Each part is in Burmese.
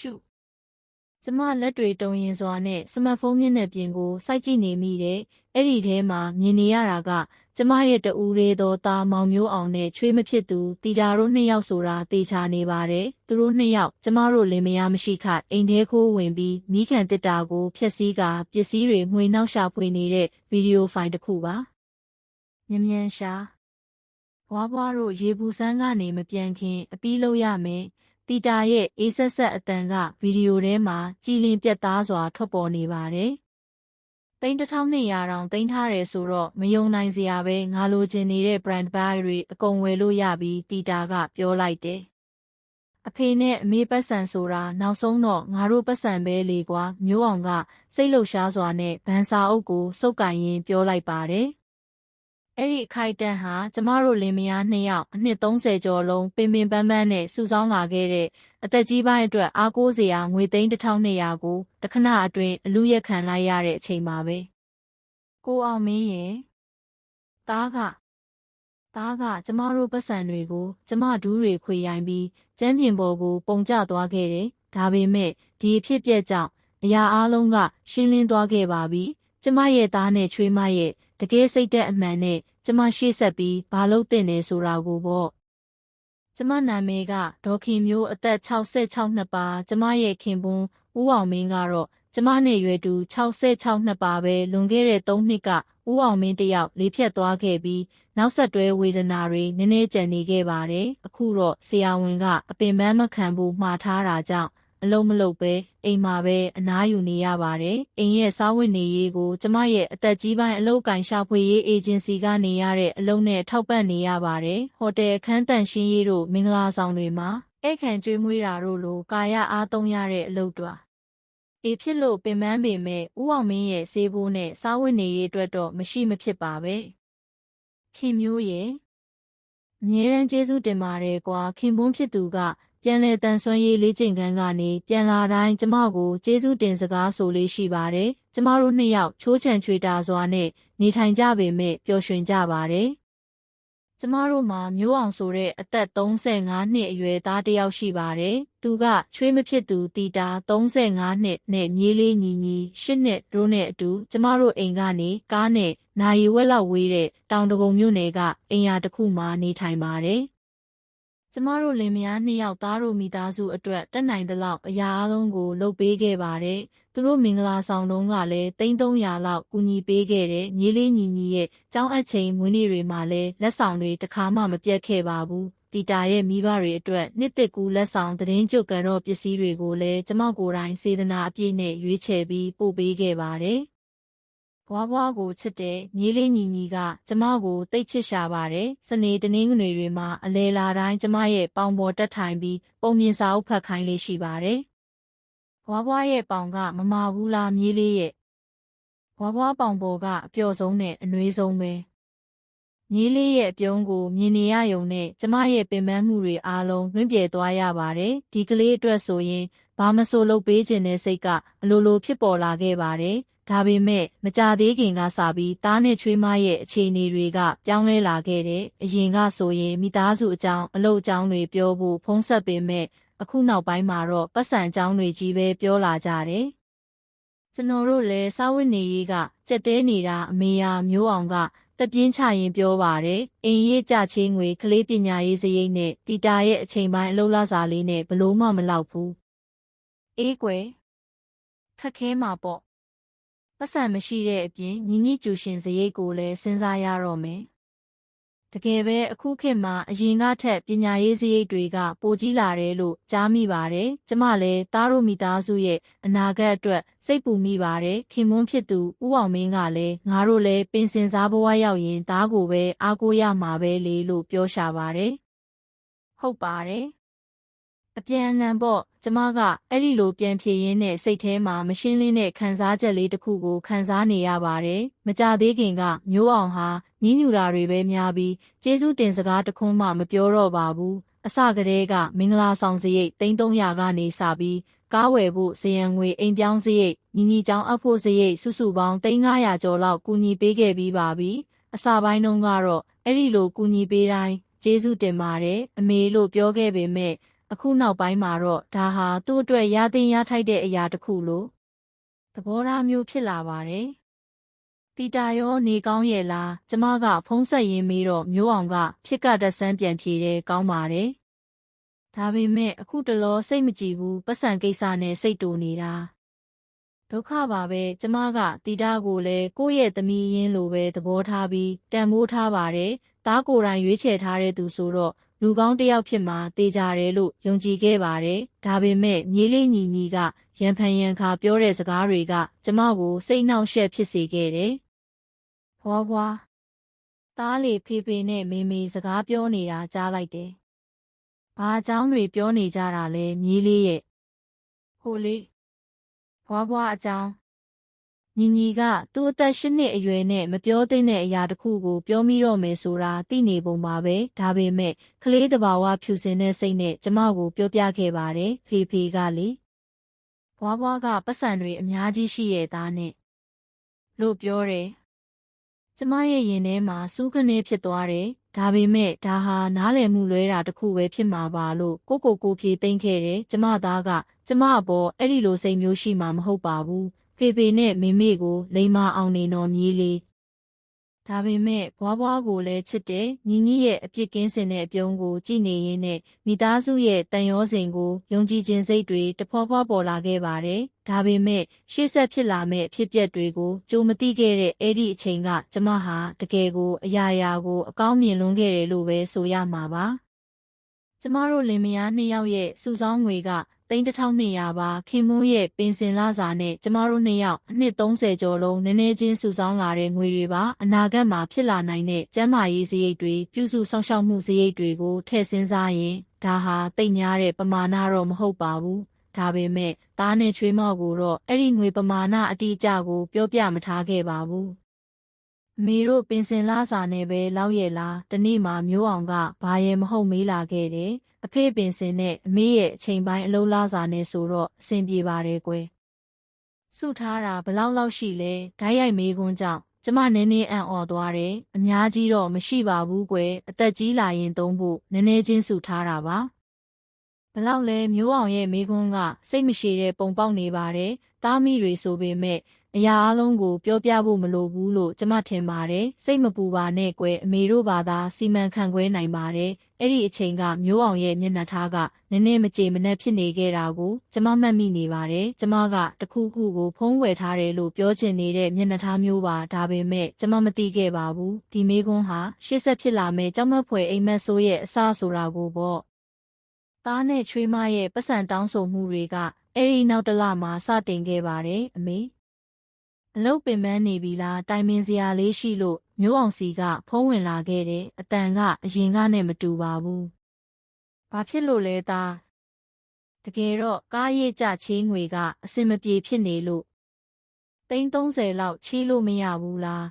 ရှုကျမလက်တွေတုံရင်စွာနဲ့စမတ်ဖုန်းမျက်နှာပြင်ကိုစိုက်ကြည့်နေမိတယ်။အဲ့ဒီထဲမှာမြင်နေရတာကကျမရဲ့တဦးလေးသောသားမောင်မျိုးအောင်နဲ့ချွေးမဖြစ်သူတီတာတို့နှစ်ယောက်ဆိုတာသေချာနေပါတယ်။သူတို့နှစ်ယောက်ကျမတို့လင်မယားမရှိခအိမ်ထဲခိုးဝင်ပြီးမိခံတစ်တာကိုဖျက်ဆီးကာပစ္စည်းတွေမှွေနှောက်ရှာဖွေနေတဲ့ဗီဒီယိုဖိုင်တစ်ခုပါ။မြန်ရှာဘွားတို့ရေပူစမ်းကနေမပြန်ခင်အပြီးလုပ်ရမယ်။တီတာရဲ့အေးဆက်ဆက်အတန်ကဗီဒီယိုထဲမှာကြည်လင်ပြတ်သားစွာထွက်ပေါ်နေပါတယ်။သိန်း1200တောင်သိမ်းထားတယ်ဆိုတော့မယုံနိုင်စရာပဲငါလိုချင်နေတဲ့ brand buy တွေအကုန်ဝယ်လို့ရပြီးတီတာကပြောလိုက်တယ်။အဖေနဲ့အမေပတ်စံဆိုတာနောက်ဆုံးတော့ငါတို့ပတ်စံပဲလေကွာမျိုးအောင်ကစိတ်လှုပ်ရှားစွာနဲ့ဗန်စာအုပ်ကိုစုပ်ကိုင်ရင်းပြောလိုက်ပါတယ်။အဲ့ဒီအခိုက်အတန့်ဟာကျမတို့လင်မယားနှစ်ယောက်အနှစ်30ကျော်လုံးပင်ပန်းပန်းနဲ့စုဆောင်းလာခဲ့တဲ့အသက်ကြီးပိုင်းအတွက်အားကိုးစရာငွေသိန်း1200ကိုတခဏအတွင်းအလူရက်ခံလိုက်ရတဲ့အချိန်မှာပဲကိုအောင်မင်းရဲ့သားကကျမတို့ပတ်စံတွေကိုကျမဒူးတွေခွေရိုင်းပြီးကျမ်းပြင်ပေါ်ကိုပုံကျသွားခဲ့တယ်။ဒါပေမဲ့ဒီအဖြစ်အပျက်ကြောင့်အရာအားလုံးကရှင်းလင်းသွားခဲ့ပါပြီ။ကျမရဲ့သားနဲ့ချွေးမရဲ့တကယ်စိတ်သက်အမှန်နဲ့ကျမရှေ့ဆက်ပြီးဘာလုပ်သင့်လဲဆိုတာကိုပေါ့။ကျမနာမည်ကဒေါခင်မျိုးအသက်66နှစ်ပါကျမရဲ့ခင်ပွန်းဦးအောင်မင်းကတော့ကျမနဲ့ရွယ်တူ66နှစ်ပါပဲလွန်ခဲ့တဲ့3နှစ်ကဦးအောင်မင်းတယောက်လေးဖြတ်သွားခဲ့ပြီးနောက်ဆက်တွဲဝေဒနာတွေနည်းနည်းကြံနေခဲ့ပါတယ်။အခုတော့ဆရာဝန်ကအပင်ပန်းမခံဖို့မှားထားတာကြောင့်အလုံးမလုပ်ပဲအိမ်မှာပဲအနားယူနေရပါတယ်။အိမ်ရဲ့စားဝတ်နေရေးကိုကျမရဲ့အသက်ကြီးပိုင်းအလုပ်ကိုင်ရှာဖွေရေးအေဂျင်စီကနေရတဲ့အလုပ်နဲ့ထောက်ပံ့နေရပါတယ်။ဟိုတယ်အခန်းတန့်ရှင်းရေးတို့မင်္ဂလာဆောင်တွေမှာဧည့်ခံကျွေးမွေးတာတို့လိုကာယအားသုံးရတဲ့အလုပ်တွေဖြစ်လို့ပင်ပန်းပေမဲ့ဦးအောင်မင်းရဲ့ဈေးဘိုးနဲ့စားဝတ်နေရေးအတွက်တော့မရှိမဖြစ်ပါပဲ။ခင်မျိုးရဲ့အမြဲတမ်းကျေးဇူးတင်ပါတယ်ကွာခင်ပွန်းဖြစ်သူကပြန်လဲတန်ဆွမ်းရေးလေ့ကျင့်ခန်းကနေပြန်လာတိုင်းကျမကိုကျေးဇူးတင်စကားဆိုလေးရှိပါတယ်။ကျမတို့နှစ်ယောက်ချိုးချံချွေတာစွာနဲ့နေထိုင်ကြပေမဲ့ပျော်ရွှင်ကြပါတယ်။ကျမတို့မှာမျိုးအောင်ဆိုတဲ့အသက်35နှစ်အရွယ်သားတစ်ယောက်ရှိပါတယ်။သူကချွေးမဖြစ်သူတီတာ35နှစ်နဲ့မြေးလေးညီ8နှစ်တို့နဲ့အတူကျမတို့အိမ်ကနေကားနဲ့နာရီဝက်လောက်ဝေးတဲ့တောင်တကုံမြို့နယ်ကအိမ်ယာတစ်ခုမှာနေထိုင်ပါတယ်။ကျမတို့လင်မယားနှစ်ယောက်သားတို့မိသားစုအတွက်တက်နိုင်သလောက်အရာအလုံးကိုလုပ်ပေးခဲ့ပါတယ်။သူတို့မင်္ဂလာဆောင်တုန်းကလည်းသိန်း300လောက်ကူညီပေးခဲ့တယ်။မြေးလေးညီရဲ့ကျောင်းအပ်ချိန်မွေးနေ့တွေမှာလည်းလက်ဆောင်တွေတစ်ခါမှမပြတ်ခဲ့ပါဘူး။တီတာရဲ့မိဘတွေအတွက်နှစ်သက်ကူလက်ဆောင်သတင်းကြွကတော့ပစ္စည်းတွေကိုလည်းကျမကိုယ်တိုင်စေတနာအပြည့်နဲ့ရွေးချယ်ပြီးပို့ပေးခဲ့ပါတယ်။ဘွားကိုချစ်တဲ့မြေးလေးညီကကျမကိုတိတ်ချစ်ရှာပါတယ်။စနေတနင်္ဂနွေတွေမှာအလဲလာတိုင်းကျမရဲ့ပေါင်ပေါ်တက်ထိုင်ပြီးပုံမြင်စာအုပ်ဖတ်ခိုင်းလေးရှိပါတယ်။ဘွားရဲ့ပေါင်ကမမာဘူးလားမြေးလေးရဲ့ဘွားပေါင်ပေါ်ကအပျော့ဆုံးနဲ့အနွေးဆုံးပဲ။မြေးလေးရဲ့အပြုံးကိုမြင်နေရယုံနဲ့ကျမရဲ့ပင်ပန်းမှုတွေအားလုံးလွင့်ပြေသွားရပါတယ်။ဒီကလေးအတွက်ဆိုရင်ဘာမဆိုလုပ်ပေးခြင်းတဲ့စိတ်ကအလိုဖြစ်ပေါ်လာခဲ့ပါတယ်။ဒါပေမဲ့မကြသေးခင်ကစပြီးသားနဲ့ချွေးမရဲ့အခြေအနေတွေကပြောင်းလဲလာခဲ့တယ်။အရင်ကဆိုရင်မိသားစုအကြောင်းအလုပ်အကြောင်းတွေပြောဖို့ဖုန်းဆက်ပေမဲ့အခုနောက်ပိုင်းမှာတော့ပတ်စံအကြောင်းတွေကြီးပဲပြောလာကြတယ်။ကျွန်တော်တို့လည်းစားဝတ်နေရေးကကြက်တဲနေတာအမေမျိုးအောင်ကတက်ပြင်းချရင်ပြောပါတယ်။အိမ်ရေးကြချေးငွေကလေးပညာရေးစရိတ်နဲ့တီတာရဲ့အချိန်ပိုင်းအလုပ်လာစားလေးနဲ့ဘလို့မှမလောက်ဘူး။အေးကွယ်ခက်ခဲမှာပေါ့ပတ်စံမရှိတဲ့အပြင်ညီကျူရှင်စရိတ်ကိုလည်းစဉ်းစားရတော့မယ်။တကယ်ပဲအခုခေတ်မှာအရင်ကထက်ပညာရေးစရိတ်တွေကပိုကြီးလာတယ်လို့ကြားမိပါတယ်။ကျမလည်းသားတို့မိသားစုရဲ့အနာဂတ်အတွက်စိတ်ပူမိပါတယ်။ခင်မွန်းဖြစ်သူဦးအောင်မင်းကလည်းငါတို့လည်းပင်စင်စားဘဝရောက်ရင်သားကိုပဲအားကိုးရမှာပဲလေလို့ပြောရှာပါတယ်။ဟုတ်ပါတယ်။အပြန်အလှန်ပေါ့ကျမကအဲ့ဒီလိုပြန်ဖြေရင်းနဲ့စိတ်ထဲမှာမရှင်းလင်းတဲ့ခံစားချက်လေးတစ်ခုကိုခံစားနေရပါတယ်။မကြသေးခင်ကမျိုးအောင်ဟာညှဉ်းညူတာတွေပဲများပြီးကျေးဇူးတင်စကားတခွန်းမှမပြောတော့ပါဘူး။အစကတည်းကမင်္ဂလာဆောင်စရိတ်သိန်း300ကနေစပြီးကားဝယ်ဖို့ဇယံငွေအိမ်ပြောင်းစရိတ်ညီကျောင်းအပ်ဖို့စရိတ်စုစုပေါင်းသိန်း900ကျော်လောက်ကူညီပေးခဲ့ပြီးပါပြီ။အစပိုင်းတုန်းကတော့အဲ့ဒီလိုကူညီပေးတိုင်းကျေးဇူးတင်ပါတယ်အမေလို့ပြောခဲ့ပေမဲ့ အခုနောက်ပိုင်းမှာတော့ဒါဟာသူ့အတွက်ရသင့်ရထိုက်တဲ့အရာတစ်ခုလို့သဘောထားမျိုးဖြစ်လာပါတယ်။တီတာရောနေကောင်းရဲ့လားကျမကဖုံးဆက်ရင်းမေးတော့မျိုးအောင်ကဖြစ်ကတဆန်းပြန်ဖြေတယ်ကောင်းပါတယ်။ဒါပေမဲ့အခုတလောစိတ်မကြည်ဘူးပတ်စံကိစ္စနဲ့စိတ်တူနေတာ။ဒုက္ခပါပဲကျမကတီတာကိုလည်းကိုယ့်ရဲ့သမီးရင်းလိုပဲသဘောထားပြီးတန်ဖိုးထားပါတယ်။သားကိုယ်တိုင်ရွေးချယ်ထားတဲ့သူဆိုတော့လူကောင်းတစ်ယောက်ဖြစ်မှာတေချာတယ်လို့ယုံကြည်ခဲ့ပါတယ်။ဒါပေမဲ့မြေးလေးညီညီကရံဖန်ရံခါပြောတဲ့စကားတွေကကျမကိုစိတ်နှောင့်ယှက်ဖြစ်စေခဲ့တယ်။ဖွာဖွာသားလေဖေဖေနဲ့မေမေစကားပြောနေတာကြားလိုက်တယ်။ဘာအကြောင်းတွေပြောနေကြတာလဲမြေးလေးရဲ့ဟိုလေဖွာဖွာအကြောင်းညီညီကသူ့အသက်8နှစ်အရွယ်နဲ့မပြောသင့်တဲ့အရာတစ်ခုကိုပြောမိတော့မယ်ဆိုတာသိနေပုံပါပဲဒါပေမဲ့ကလေးတဘာဝဖြူစင်တဲ့စိတ်နဲ့ကျမကိုပြောပြခဲ့ပါတယ်ဖေဖေကလေဘွားဘွားကပတ်စံတွေအများကြီးရှိရဲ့သားနဲ့လို့ပြောတယ်ကျမရဲ့ရင်ထဲမှာစူးကနေဖြစ်သွားတယ်ဒါပေမဲ့ဒါဟာနားလည်မှုလွဲတာတစ်ခုပဲဖြစ်မှာပါလို့ကိုဖြေသိမ့်ခဲ့တယ်ကျမသားကကျမအပေါ်အဲ့ဒီလိုစိတ်မျိုးရှိမှာမဟုတ်ပါဘူးဖေဖေနဲ့မေမေကိုလိမ္မာအောင်နေတော်မြေးလေးဒါပေမဲ့ဘွားဘွားကိုလည်းချစ်တယ်ညီညီရဲ့အပြစ်ကင်းစင်တဲ့အပြုံးကိုကြည်နေရင်းနဲ့မိသားစုရဲ့တန်ရောစဉ်ကိုယုံကြည်ခြင်းစိတ်တွေတဖွာဖွာပေါ်လာခဲ့ပါတယ်ဒါပေမဲ့ရှေ့ဆက်ဖြစ်လာမယ့်ဖြစ်ပျက်တွေကိုကြိုမသိခဲ့တဲ့အဲ့ဒီအချိန်ကကျမဟာတကယ်ကိုအရာရာကိုအကောင်းမြင်လွန်းခဲ့တယ်လို့ပဲဆိုရမှာပါကျမတို့လင်မယား2ယောက်ရဲ့စုဆောင်းငွေက1200ပါခင်မွန်းရဲ့ပင်စင်လာစာနဲ့ကျမတို့2ယောက်အနှစ်30ကျော်လုံးနည်းနည်းချင်းစုဆောင်းလာတဲ့ငွေတွေပါအနာဂတ်မှာဖြစ်လာနိုင်တဲ့ကျန်းမာရေးစရိတ်တွေပြုစုစောင့်ရှောက်မှုစရိတ်တွေကိုထည့်စဉ်းစားရင်ဒါဟာတိတ်များတဲ့ပမာဏတော့မဟုတ်ပါဘူးဒါပေမဲ့သားနဲ့ချွေးမောက်ကိုတော့အဲ့ဒီငွေပမာဏအတိအကျကိုပြောပြမထားခဲ့ပါဘူးအမေတို့ပင်စင်လာစာနဲ့ပဲလောက်ရဲ့လားတနေ့မှမျိုးအောင်ကဘာရဲမဟုတ်မေးလာခဲ့တယ်အဖေပင်စင်နဲ့အမေရဲ့အချိန်ပိုင်းအလုံးလားစာနဲ့ဆိုတော့အဆင်ပြေပါတယ်ကွယ်စုထားတာဘလောက်လောက်ရှိလဲဓာတ်ရိုက်မေးခွန်းကြောင့်ကျမနည်းနည်းအံ့ဩသွားတယ်အများကြီးတော့မရှိပါဘူးကွယ်အသက်ကြီးလာရင်သုံးဖို့နည်းနည်းချင်းစုထားတာပါဘလောက်လဲမျိုးအောင်ရဲ့မေးခွန်းကစိတ်မရှိတဲ့ပုံပေါက်နေပါတယ်သားမိတွေဆိုပေမဲ့အရာအလုံးကိုပြောပြဖို့မလိုဘူးလို့ကျမထင်ပါတယ်စိတ်မပူပါနဲ့ကွယ်အမေတို့ဘာသာစီမံခန့်ခွဲနိုင်ပါတယ်အဲ့ဒီအချိန်ကမျိုးအောင်ရဲ့မျက်နှာထားကနည်းနည်းမကြေမနက်ဖြစ်နေခဲ့တာကိုကျမမှတ်မိနေပါတယ်ကျမကတခုခုကိုဖုံးဝယ်ထားတယ်လို့ပြောချင်နေတဲ့မျက်နှာထားမျိုးပါဒါပေမဲ့ကျမမသိခဲ့ပါဘူးဒီမေးခွန်းဟာရှေ့ဆက်ဖြစ်လာမယ့်ကြောက်မက်ဖွယ်အိမ်မက်ဆိုးရဲ့အစဆိုတာကိုပေါ့သားနဲ့ချွေးမရဲ့ပတ်စံတောင်းဆိုမှုတွေကအဲ့ဒီနောက်တစ်လမှာစတင်ခဲ့ပါတယ်အမေအလုပ်ပင်ပန်းနေပြီလားတိုင်ပင်စရာလေးရှိလို့မျိုးအောင်စီကဖုံးဝင်လာခဲ့တယ်အတန်ကအရင်ကနဲ့မတူပါဘူးဘာဖြစ်လို့လဲသားတကယ်တော့ကားရိတ်ကြချေးငွေကအဆင်မပြေဖြစ်နေလို့30လောက်ချေးလို့မရဘူးလား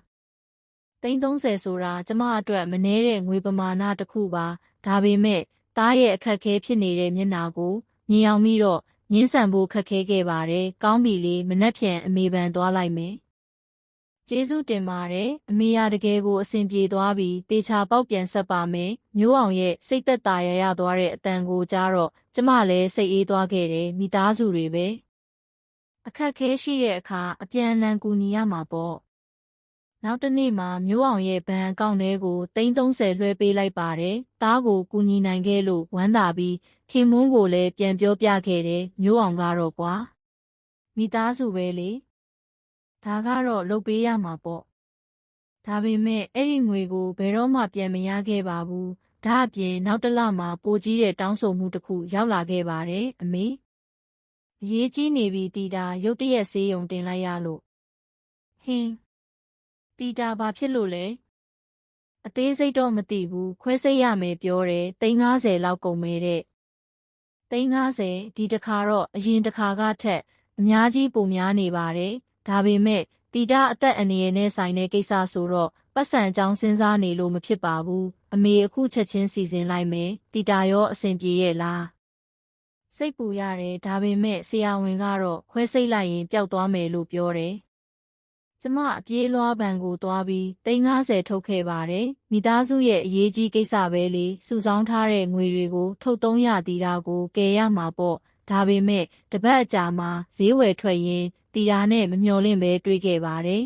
30ဆိုတာကျမအတွက်မနှဲတဲ့ငွေပမာဏတစ်ခုပါဒါပေမဲ့သားရဲ့အခက်ခဲဖြစ်နေတဲ့မျက်နှာကိုမြင်အောင်ပြီးတော့ငင်းဆန်ဖို့ခက်ခဲခဲ့ပါတယ်။ကောင်းပြီလေမနှက်ဖြန်အမေပန်သွားလိုက်မယ်။ကျေးဇူးတင်ပါတယ်။အမေရတကယ်ကိုအဆင်ပြေသွားပြီတေချာပေါက်ပြန်ဆက်ပါမယ်။မျိုးအောင်ရဲ့စိတ်သက်သာရသွားတဲ့အတန်ကိုကြားတော့ကျမလည်းစိတ်အေးသွားခဲ့တယ်မိသားစုတွေပဲ။အခက်ခဲရှိတဲ့အခါအပြန်အလှန်ကူညီရမှာပေါ့။နောက်တစ်နေ့မှာမျိုးအောင်ရဲ့ဘဏ်အကောင့်ထဲကို30လွှဲပေးလိုက်ပါတယ်။သားကိုကူညီနိုင်ခဲ့လို့ဝမ်းသာပြီးခင်မွန်းကိုလည်းပြန်ပြောပြခဲ့တယ်မျိုးအောင်ကတော့ကွာမိသားစုပဲလေဒါကတော့လုပ်ပေးရမှာပေါ့ဒါပေမဲ့အဲ့ဒီငွေကိုဘယ်တော့မှပြန်မရခဲ့ပါဘူးဒါအပြင်နောက်တစ်လမှာပိုကြီးတဲ့တောင်းဆိုမှုတစ်ခုရောက်လာခဲ့ပါတယ်အမေအရေးကြီးနေပြီတီတာရုတ်တရက်ဆေးရုံတင်လိုက်ရလို့ဟင်းတီတာဘာဖြစ်လို့လဲအသေးစိတ်တော့မသိဘူးခွဲစိတ်ရမယ်ပြောတယ်350လောက်ကုန်မယ်တဲ့350ဒီတစ်ခါတော့အရင်တစ်ခါကထက်အများကြီးပိုများနေပါတယ်ဒါပေမဲ့တီတာအသက်အန္တရာယ်နဲ့ဆိုင်တဲ့ကိစ္စဆိုတော့ပတ်စံအကြောင်းစဉ်းစားနေလို့မဖြစ်ပါဘူးအမေအခုချက်ချင်းစီစဉ်လိုက်မယ်တီတာရောအဆင်ပြေရဲ့လားစိတ်ပူရတယ်ဒါပေမဲ့ဆရာဝန်ကတော့ခွဲစိတ်လိုက်ရင်ပျောက်သွားမယ်လို့ပြောတယ် ကျမအပြေးအလွှားဘဏ်ကိုသွားပြီး350ထုတ်ခဲ့ပါတယ်မိသားစုရဲ့အရေးကြီးကိစ္စပဲလေစုဆောင်းထားတဲ့ငွေတွေကိုထုတ်300တီတာကိုကယ်ရမှာပေါ့ဒါပေမဲ့တပတ်အကြာမှာဈေးဝယ်ထွက်ရင်းတီတာနဲ့မမျှော်လင့်ပဲတွေးခဲ့ပါတယ်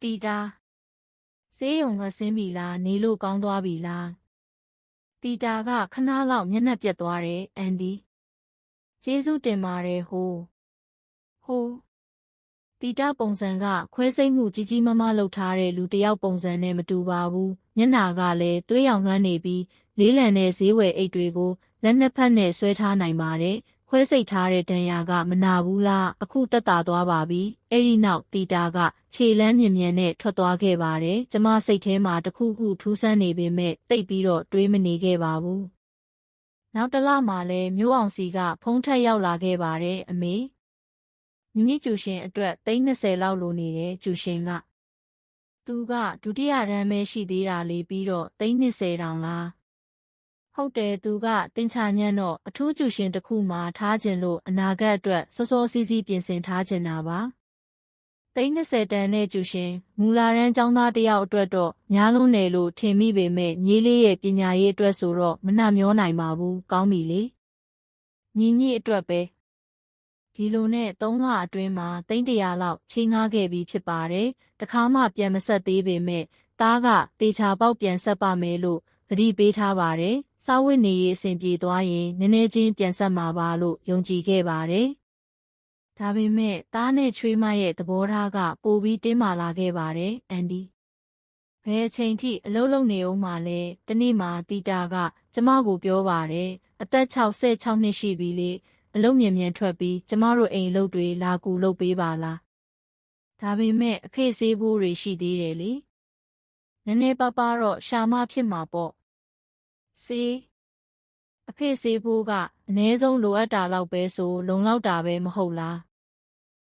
တီတာဆေးရုံကဆင်းပြီလားနေလို့ကောင်းသွားပြီလားတီတာကခဏလောက်မျက်နှာပြတ်သွားတယ်အန်ဒီကျေးဇူးတင်ပါတယ်ဟိုတီတာပုံစံကခွဲစိတ်မှုကြီးကြီးမားမားလုပ်ထားတဲ့လူတစ်ယောက်ပုံစံနဲ့မတူပါဘူးမျက်နှာကလည်းသွေးရောင်လွှမ်းနေပြီးလေးလံတဲ့ဈေးဝယ်အိတ်တွေကိုလက်နှစ်ဖက်နဲ့ဆွဲထားနိုင်ပါတယ်ခွဲစိတ်ထားတဲ့ဒဏ်ရာကမနာဘူးလားအခုတက်တာသွားပါပြီအဲ့ဒီနောက်တီတာကခြေလမ်းမြင်မြန်နဲ့ထွက်သွားခဲ့ပါတယ်ကျမစိတ်ထဲမှာတခုခုထူးဆန်းနေပေမဲ့တိတ်ပြီးတော့တွေးမနေခဲ့ပါဘူးနောက်တစ်လမှလည်းမျိုးအောင်စီကဖုန်းထက်ရောက်လာခဲ့ပါတယ်အမေမိမိကျူရှင်အတွက်30လောက်လိုနေတယ်ကျူရှင်ကသူကဒုတိယတန်းပဲရှိသေးတာလေပြီးတော့30တောင်လားဟုတ်တယ်သူကတင်ချာညံ့တော့အထူးကျူရှင်တစ်ခုမှထားခြင်းလို့အနာဂတ်အတွက်စောစောစီးစီးပြင်ဆင်ထားခြင်းတာပါ30တန်းနဲ့ကျူရှင်မူလာရန်ကျောင်းသားတယောက်အတွက်တော့များလုံးတယ်လို့ထင်မိပေမဲ့မြေးလေးရဲ့ပညာရေးအတွက်ဆိုတော့မနှမျောနိုင်ပါဘူးကောင်းပြီလေညီညီအတွက်ပဲဒီလိုနဲ့3လအတွင်းမှာ300လောက်ချေးငှားခဲ့ပြီးဖြစ်ပါတယ်တခါမှပြန်မဆက်သေးပေမဲ့သားကတေချာပေါက်ပြန်ဆက်ပါမယ်လို့ဂရုပေးထားပါတယ်စားဝတ်နေရေးအဆင်ပြေသွားရင်နည်းနည်းချင်းပြန်ဆက်မှာပါလို့ယုံကြည်ခဲ့ပါတယ်ဒါပေမဲ့သားနဲ့ချွေးမရဲ့သဘောထားကပိုပြီးတင်းမာလာခဲ့ပါတယ်အန်ဒီဘယ်အချိန်ထိအလုပ်လုပ်နေအောင်မှလဲတနေ့မှတီတာကကျမကိုပြောပါတယ်အသက်66နှစ်ရှိပြီလေအလုပ်မြန်မြန်ထွက်ပြီးကျမတို့အိမ်လုပ်တွေလာကူလုပ်ပေးပါလားဒါပေမဲ့အဖေဆေးဘိုးတွေရှိသေးတယ်လေနည်းနည်းပါးပါးတော့ရှာမဖြစ်မှာပေါ့ဆေးအဖေဆေးဘိုးကအနည်းဆုံးလိုအပ်တာလောက်ပဲဆိုလုံလောက်တာပဲမဟုတ်လား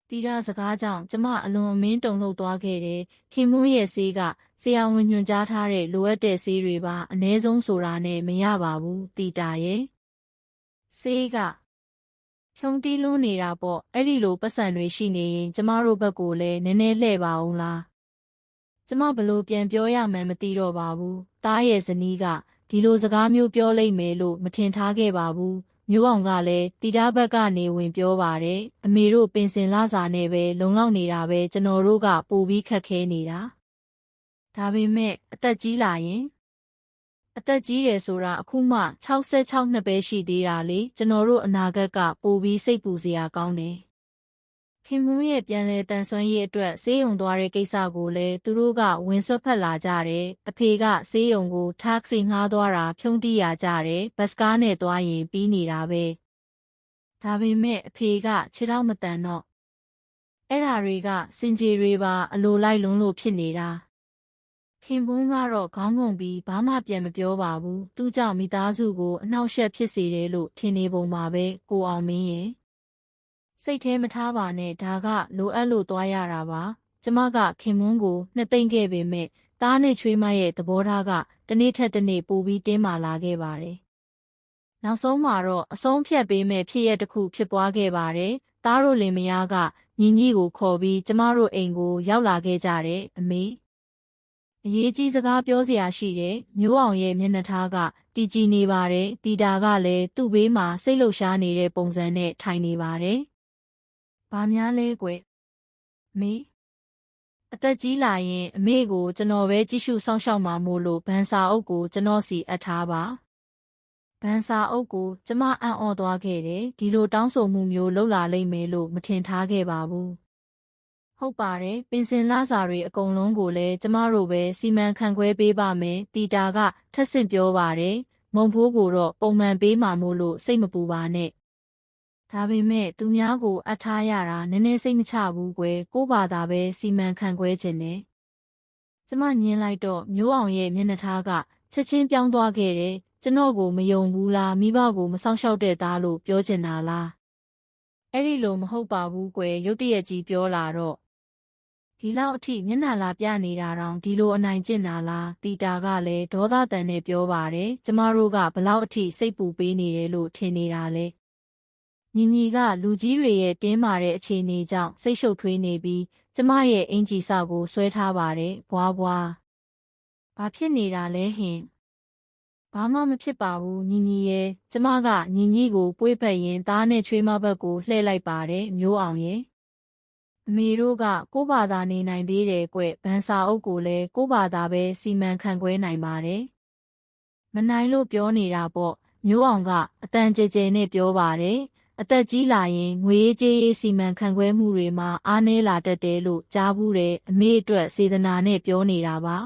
တီတာစကားကြောင့်ကျမအလွန်အမင်းတုန်လှုပ်သွားခဲ့တယ်ခင်မွန်းရဲ့ဆေးကဆရာဝန်ညွှန်ကြားထားတဲ့လိုအပ်တဲ့ဆေးတွေပါအနည်းဆုံးဆိုတာနဲ့မရပါဘူးတီတာရဲ့ဆေးကဖြုံးတီးလွန်းနေတာပေါ့အဲ့ဒီလိုပတ်စံတွေရှိနေရင်ကျမတို့ဘက်ကိုလည်းနည်းနည်းလှည့်ပါအောင်လားကျမဘလို့ပြန်ပြောရမှန်းမသိတော့ပါဘူးတားရဲ့ဇနီးကဒီလိုစကားမျိုးပြောလိမ့်မယ်လို့မထင်ထားခဲ့ပါဘူးမျိုးအောင်ကလည်းတီတာဘက်ကနေဝင်ပြောပါတယ်အမေတို့ပင်စင်လာစာနဲ့ပဲလုံလောက်နေတာပဲကျွန်တော်တို့ကပိုပြီးခက်ခဲနေတာဒါပေမဲ့အသက်ကြီးလာရင်အသက်ကြီးတယ်ဆိုတာအခုမှ66နှစ်ပဲရှိသေးတာလေကျွန်တော်တို့အနာဂတ်ကပိုပြီးစိတ်ပူစရာကောင်းတယ်ခင်မွန်းရဲ့ပြန်လဲတန်ဆွမ်းရေးအတွက်ဆေးရုံသွားတဲ့ကိစ္စကိုလည်းသူတို့ကဝင်ဆွတ်ဖက်လာကြတယ်အဖေကဆေးရုံကိုထက်ဆီငှားသွားတာဖြုံးတီးရကြတယ်ဘတ်စကားနဲ့သွားရင်ပြီးနေတာပဲဒါပေမဲ့အဖေကခြေထောက်မတန်တော့အဲ့ဓာတွေကစင်ကြေတွေပါအလိုလိုက်လုံးလို့ဖြစ်နေတာခင်ပွန်းကတော့ခေါင်းငုံပြီးဘာမှပြန်မပြောပါဘူးသူကြောင့်မိသားစုကိုအနှောက်အယှက်ဖြစ်စေတယ်လို့ထင်နေပုံပါပဲကိုအောင်မင်းရဲ့စိတ်ထဲမထားပါနဲ့ဒါကလိုအပ်လို့သွားရတာပါကျမကခင်မွန်းကိုနှစ်သိမ့်ခဲ့ပေမဲ့သားနဲ့ချွေးမရဲ့သဘောထားကတနေ့ထက်တနေ့ပိုပြီးတင်းမာလာခဲ့ပါတယ်နောက်ဆုံးမှာတော့အဆုံးဖြတ်ပေးမဲ့ဖြစ်ရတစ်ခုဖြစ်ပွားခဲ့ပါတယ်သားတို့လင်မယားကညီညီကိုခေါ်ပြီးကျမတို့အိမ်ကိုရောက်လာခဲ့ကြတယ်အမေအရေးကြီးစကားပြောစရာရှိတယ်မျိုးအောင်ရဲ့မျက်နှာထားကတည်ကြည်နေပါတယ်တီတာကလည်းသူ့ဘေးမှာစိတ်လှုပ်ရှားနေတဲ့ပုံစံနဲ့ထိုင်နေပါတယ်ဘာများလဲကွယ်မေအသက်ကြီးလာရင်အမေကိုကျွန်တော်ပဲကြည့်ရှုစောင့်ရှောက်မှာမို့လို့ဘန်စာအုပ်ကိုကျွန်တော်စီအပ်ထားပါဘန်စာအုပ်ကိုကျမအံ့ဩသွားခဲ့တယ်ဒီလိုတောင်းဆိုမှုမျိုးလုပ်လာလိမ့်မယ်လို့မထင်ထားခဲ့ပါဘူးဟုတ်ပါတယ်ပင်စင်လစာတွေအကုန်လုံးကိုလည်းကျမတို့ပဲစီမံခန့်ခွဲပေးပါမယ်တီတာကထပ်ဆင့်ပြောပါတယ်မုံဖိုးကိုတော့ပုံမှန်ပေးမှာမို့လို့စိတ်မပူပါနဲ့ဒါပေမဲ့သူများကိုအပ်ထားရတာနည်းနည်းစိတ်မချဘူးကွယ်ကို့ဘာသာပဲစီမံခန့်ခွဲခြင်းနဲ့ကျမညင်းလိုက်တော့မျိုးအောင်ရဲ့မျက်နှာထားကချက်ချင်းပြောင်းသွားခဲ့တယ်ကျွန်တော်ကိုမယုံဘူးလားမိဘကိုမဆောင်ရှောက်တဲ့သားလို့ပြောချင်တာလားအဲ့ဒီလိုမဟုတ်ပါဘူးကွယ်ရုတ်တရက်ကြီးပြောလာတော့ဒီလောက်အထိမျက်နှာလာပြနေတာတော့ဒီလိုအနိုင်ကျင့်တာလားတီတာကလည်းဒေါသတန်နဲ့ပြောပါတယ်ကျမတို့ကဘလောက်အထိစိတ်ပူပေးနေတယ်လို့ထင်နေတာလဲညီညီကလူကြီးတွေရဲ့တင်းမာတဲ့အခြေအနေကြောင့်စိတ်ရှုပ်ထွေးနေပြီး ကျမရဲ့အင်ဂျီစကိုဆွဲထားပါတယ်ဘွားဘွားဘာဖြစ်နေတာလဲဟင်ဘာမှမဖြစ်ပါဘူးညီညီရဲ့ကျမကညီညီကိုပွေးဖက်ရင်သားနဲ့ချွေးမဘက်ကိုလှည့်လိုက်ပါတယ်မျိုးအောင်ရဲ့အမေတို့ကကို့ဘာသာနေနိုင်သေးတယ်ကွဗန်စာအုပ်ကိုလည်းကို့ဘာသာပဲစီမံခန့်ခွဲနိုင်ပါတယ်မနိုင်လို့ပြောနေတာပေါ့မျိုးအောင်ကအတန်ကြဲကြဲနဲ့ပြောပါတယ်အသက်ကြီးလာရင်ငွေရေးကြေးရေးစီမံခန့်ခွဲမှုတွေမှာအားနည်းလာတတ်တယ်လို့ကြားဘူးတယ်အမေအတွက်စေတနာနဲ့ပြောနေတာပါ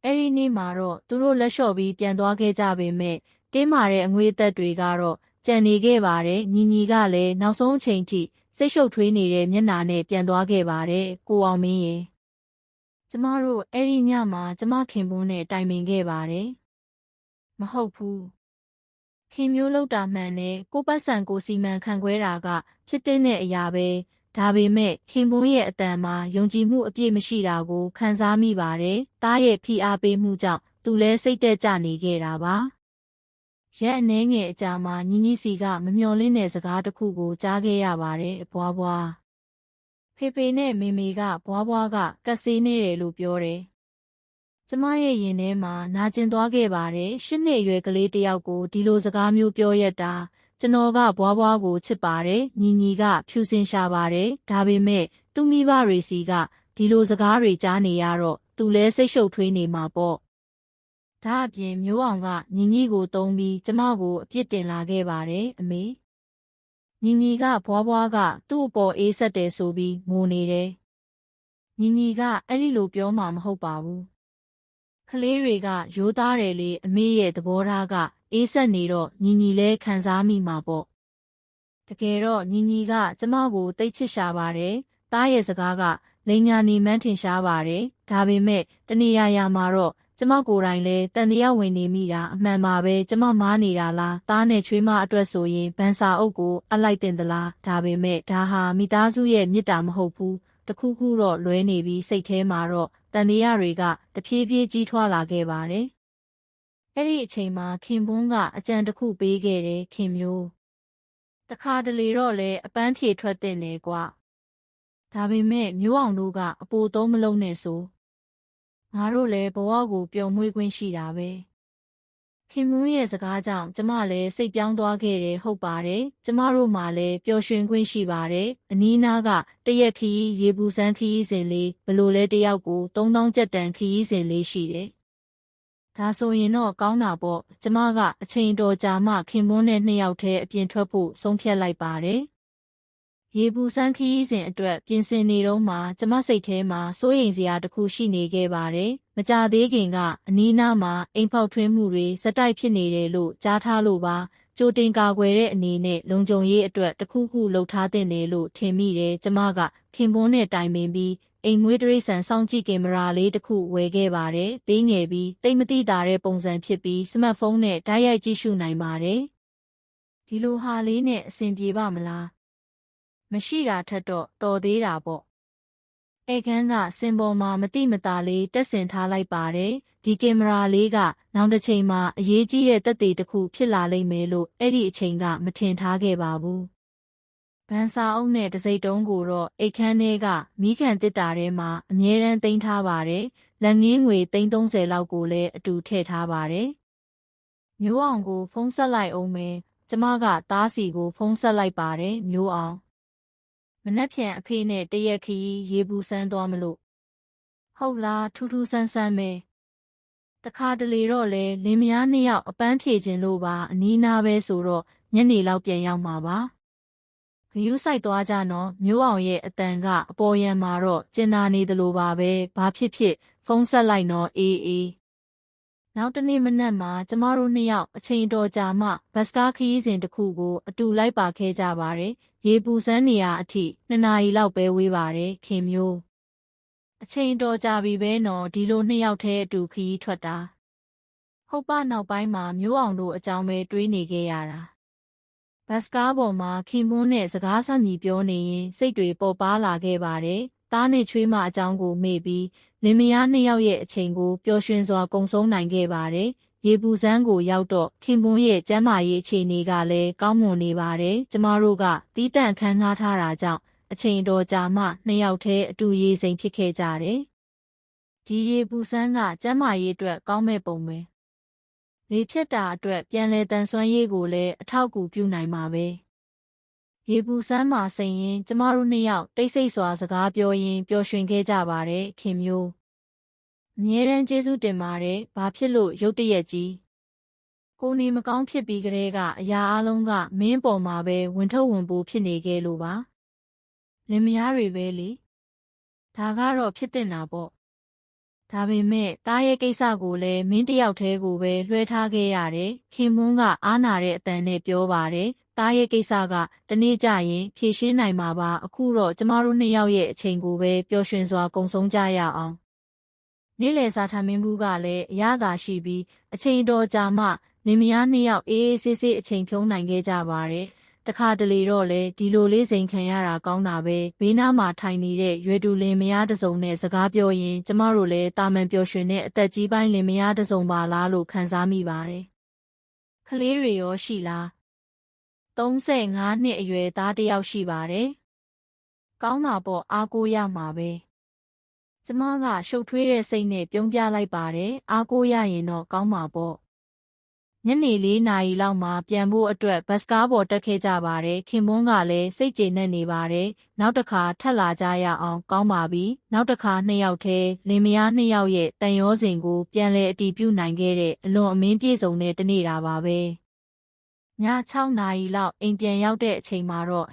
အဲ့ဒီနေ့မှာတော့သူတို့လက်လျှော့ပြီးပြန်သွားခဲ့ကြပေမဲ့တင်းမာတဲ့အငွေအသက်တွေကတော့ကြံနေခဲ့ပါတယ်ညီညီကလည်းနောက်ဆုံးအချိန်ထိစိတ်ရှုပ်ထွေးနေတဲ့မျက်နှာနဲ့ပြန်သွားခဲ့ပါတယ်ကိုအောင်မင်းရေကျမတို့အဲ့ဒီညမှာကျမခင်ပွန်းနဲ့တိုင်ပင်ခဲ့ပါတယ်မဟုတ်ဘူးခင်မျိုးလောက်တာမှန်နဲ့ကိုပတ်စံကိုစီမံခန့်ခွဲတာကဖြစ်တဲ့အရာပဲဒါပေမဲ့ခင်ပွန်းရဲ့အတန်မှာယုံကြည်မှုအပြည့်မရှိတာကိုခံစားမိပါတယ်။တားရဲ့ဖိအားပေးမှုကြောင့်သူလည်းစိတ်တက်ကြနေခဲ့တာပါ။ရက်အနှဲငယ်အကြာမှာညီညီစီကမမျှော်လင့်တဲ့စကားတစ်ခုကိုကြားခဲ့ရပါတယ်ဘွားဘွား။ဖေဖေနဲ့မေမေကဘွားဘွားကကတ်ဆေးနေတယ်လို့ပြောတယ်။ကျမရဲ့ရင်ထဲမှာနာကျင်သွားခဲ့ပါတယ်။8 နှစ်အရွယ်ကလေးတစ်ယောက်ကိုဒီလိုစကားမျိုးပြောရတာကျွန်တော်ကဘွားဘွားကိုချစ်ပါတယ်ညီညီကဖြူစင်ရှာပါတယ်ဒါပေမဲ့သူ့မိဘတွေစီကဒီလိုစကားတွေကြားနေရတော့သူလဲစိတ်ရှုပ်ထွေးနေမှာပေါ့ဒါအပြင်မျိုးအောင်ကညီညီကိုတုံးပြီးကျမကိုအပြစ်တင်လာခဲ့ပါတယ်အမေညီညီကဘွားဘွားကသူ့အပေါ်အေးဆက်တယ်ဆိုပြီးငိုနေတယ်ညီညီကအဲ့ဒီလိုပြောမှာမဟုတ်ပါဘူးကလေးတွေကရိုးသားတယ်လေအမေရဲ့သဘောထားကအေးဆက်နေတော့ညီညီလဲခံစားမိမှာပေါ့တကယ်တော့ညီညီကကျမကိုတိတ်ချစ်ရှာပါတယ်တားရဲ့စကားကလိန်ညာနေမှန်းထင်ရှားပါတယ်ဒါပေမဲ့တနေရာမှာတော့ကျမကိုယ်တိုင်လဲတန်တရားဝင်နေမိတာအမှန်ပါပဲကျမမားနေတာလားတားနဲ့ချွေးမအတွက်ဆိုရင်ဗန်စာအုပ်ကိုအလိုက်တင်သလားဒါပေမဲ့ဒါဟာမိသားစုရဲ့မေတ္တာမဟုတ်ဘူးတခုခုတော့လွဲနေပြီးစိတ်ထဲမှာတော့တန်တရားတွေကတဖြည်းဖြည်းကြီးထွားလာခဲ့ပါတယ်အဲ့ဒီအချိန်မှာခင်ပွန်းကအကြံတစ်ခုပေးခဲ့တယ်ခင်မျိုးတခါတလေတော့လဲအပန်းဖြေထွက်တဲ့နေကွာဒါပေမဲ့မျိုးအောင်တို့ကအပိုသုံးမလုံးနဲ့ဆိုငါတို့လည်းဘဝကိုပျော်မွေ့ခွင့်ရှိတာပဲခင်မွန်းရဲ့စကားကြောင့်ကျမလည်းစိတ်ပြောင်းသွားခဲ့တယ်ဟုတ်ပါတယ်ကျမတို့မှလည်းပျော်ရွှင်ခွင့်ရှိပါတယ်အနီးနားကတရက်ခီးရေပူစမ်းခီးစဉ်လေးဘလို့လဲတယောက်ကို3000ကျပ်တန်ခီးစဉ်လေးရှိတယ်ဒါဆိုရင်တော့ကောင်းတာပေါ့ကျမကအချိန်တော်ကြာမှခင်မွန်းနဲ့2 ယောက်တည်းအပြင်ထွက်ဖို့ဆုံးဖြတ်လိုက်ပါတယ်ရေပူစမ်းခီးစဉ်အတွက်ပြင်ဆင်နေတော့မှကျမစိတ်ထဲမှာစိုးရိမ်စရာတစ်ခုရှိနေခဲ့ပါတယ်မကြသေးခင်ကအနီးနားမှာအိမ်ဖောက်ထွင်းမှုတွေစတိုက်ဖြစ်နေတယ်လို့ကြားထားလို့ပါကြိုတင်ကာကွယ်တဲ့အနေနဲ့လုံခြုံရေးအတွက်တစ်ခုခုလှုပ်ထားတဲ့နေလို့ထင်မိတယ်ကျမကခင်ပွန်းနဲ့တိုင်ပင်ပြီးအိမ်မွေးတရိษံစောင့်ကြည့်ကင်မရာလေးတစ်ခုဝယ်ခဲ့ပါတယ်။သေးငယ်ပြီးတိတ်မတိတာတဲ့ပုံစံဖြစ်ပြီးစမတ်ဖုန်းနဲ့တိုက်ရိုက်ကြည့်ရှုနိုင်ပါတယ်။ဒီလိုဟာလေးနဲ့အဆင်ပြေပါမလား။မရှိတာထက်တော့တော်သေးတာပေါ့။ဧကန်ကစင်ပေါ်မှာမတိမတာလေးတက်ဆင်ထားလိုက်ပါတယ်။ဒီကင်မရာလေးကနောက်တစ်ချိန်မှာအရေးကြီးတဲ့သက်သေတစ်ခုဖြစ်လာလိမ့်မယ်လို့အဲ့ဒီအချိန်ကမထင်ထားခဲ့ပါဘူး။ဗန်စာအုပ်နဲ့တစိမ့်တုံးကိုတော့အိတ်ခမ်းထဲကမီးခံတစ်တာထဲမှာအမြဲတမ်းသိမ်းထားပါတယ်။လက်ငင်းငွေ330လောက်ကိုလည်းအတူထည့်ထားပါတယ်။မျိုးအောင်ကိုဖုန်းဆက်လိုက်အောင်မယ်။ကျမကသားစီကိုဖုန်းဆက်လိုက်ပါတယ်မျိုးအောင်။မနှက်ဖြန်အဖေနဲ့တရက်ခီးရေပူစမ်းသွားမလို့ဟုတ်လားထူးထူးဆန်းဆန်းပဲ။တခါတလေတော့လေလင်မယား2 ယောက်အပန်းဖြေခြင်းလို့ပါအနီးနားပဲဆိုတော့ညနေလောက်ပြန်ရောက်မှာပါ။ဂယူးဆိုင်သွားကြနော်မျိုးအောင်ရဲ့အတန်ကအပေါ်ယံမှာတော့ကျင်နာနေသလိုပါပဲဘာဖြစ်ဖြစ်ဖုန်းဆက်လိုက်နော်အေးနောက်တနေ့မနက်မှာကျမတို့2 ယောက်အချိန်တော်ကြာမှဘတ်စကားခရီးစဉ်တစ်ခုကိုအတူလိုက်ပါခဲ့ကြပါတယ်ရေပူစမ်းနေရအထိ2 နာရီလောက်ပဲဝေးပါတယ်ခင်မျိုးအချိန်တော်ကြာပြီပဲနော်ဒီလို2 ယောက်တည်းအတူခရီးထွက်တာဟုတ်ပါနောက်ပိုင်းမှာမျိုးအောင်တို့အကြောင်းပဲတွေးနေခဲ့ရတာဘတ်စကားပေါ်မှာခင်ပွန်းနဲ့စကားဆက်မြည်ပြောနေရင်စိတ်တွေပေါ်ပါလာခဲ့ပါတယ်။သားနဲ့ချွေးမအကြောင်းကိုမေ့ပြီးလင်မယား2 ယောက်ရဲ့အချိန်ကိုပျော်ရွှင်စွာကုန်ဆုံးနိုင်ခဲ့ပါတယ်။ရေပူစမ်းကိုရောက်တော့ခင်ပွန်းရဲ့ကျန်းမာရေးအခြေအနေကလည်းကောင်းမွန်နေပါတယ်။ကျမတို့ကတီးတန့်ခန်းငှားထားတာကြောင့် အချိန်တော်ကြာမှနှစ်ယောက်တည်းအတူရေစိမ်ဖြစ်ခဲ့ကြတယ်။ဒီရေပူစမ်းကကျန်းမာရေးအတွက်ကောင်းမဲ့ပုံပဲ။လေဖြတ်တာအတွက်ပြန်လည်တန်ဆွမ်းရေးကိုလည်းအထောက်အကူပြုနိုင်မှာပဲ။ရေပူစမ်းမှာစိန်ရင်ကျမတို့နှစ်ယောက်တိတ်ဆိတ်စွာစကားပြောရင်းပျော်ရွှင်ခဲ့ကြပါတယ်ခင်မျိုး။အမြဲတမ်းကျေးဇူးတင်ပါတယ်။ဘာဖြစ်လို့ရုတ်တရက်ကြီးကိုနေမကောင်းဖြစ်ပြီးကလေးကအရာအလုံးကမင်းပေါ်မှာပဲဝင်ထုတ်ဝင်ပိုးဖြစ်နေခဲ့လို့ပါလင်မယားတွေပဲလေဒါကတော့ဖြစ်တင်တာပေါ့ဒါပေမဲ့တားရဲ့ကိစ္စကိုလည်းမင်းတယောက်တည်းကိုပဲလွှဲထားခဲ့ရတယ်ခင်မွန်းကအားနာတဲ့အတန်နဲ့ပြောပါတယ်တားရဲ့ကိစ္စကတနေ့ကျရင်ဖြေရှင်းနိုင်မှာပါအခုတော့ကျမတို့နှစ်ယောက်ရဲ့အချိန်ကိုပဲပျော်ရွှင်စွာကုန်ဆုံးကြရအောင်နေ့လယ်စာထမင်းဘူးကလည်းအရသာရှိပြီးအချိန်တော်ကြာမှလင်မယားနှစ်ယောက်အေးအေးဆေးဆေးအချိန်ဖြုံးနိုင်ခဲ့ကြပါတယ်။တခါတလေတော့လေဒီလိုလေးစိန်ခံရတာကောင်းတာပဲဘေးနားမှာထိုင်နေတဲ့ရွယ်တူလင်မယားတစ်စုံနဲ့စကားပြောရင်ကျမတို့လည်းတာမန်ပျော်ရွှင်တဲ့အသက်ကြီးပိုင်းလင်မယားတစ်စုံပါလားလို့ခံစားမိပါတယ်။ကလေးတွေရောရှိလား35နှစ်အရွယ်သားတစ်ယောက်ရှိပါတယ်။ကောင်းတာပေါ့အားကိုးရမှာပဲ။ကျမကရှုပ်ထွေးတဲ့စိတ်နဲ့ပြုံးပြလိုက်ပါတယ်အားကိုးရရင်တော့ကောင်းမှာပေါ့ညနေ4 နာရီလောက်မှပြန်ဖို့အတွက်ဘတ်စကားပေါ်တက်ခဲ့ကြပါတယ်ခင်မွန်းကလည်းစိတ်ကျေနပ်နေပါတယ်နောက်တစ်ခါထပ်လာကြရအောင်ကောင်းပါပြီနောက်တစ်ခါနှစ်ယောက်တည်းလင်မယားနှစ်ယောက်ရဲ့တန်ရောစဉ်ကိုပြန်လဲအတည်ပြုနိုင်ခဲ့တဲ့အလွန်အမင်းပြည့်စုံတဲ့တနေ့တာပါပဲည6 နာရီလောက်အိမ်ပြန်ရောက်တဲ့အချိန်မှာတော့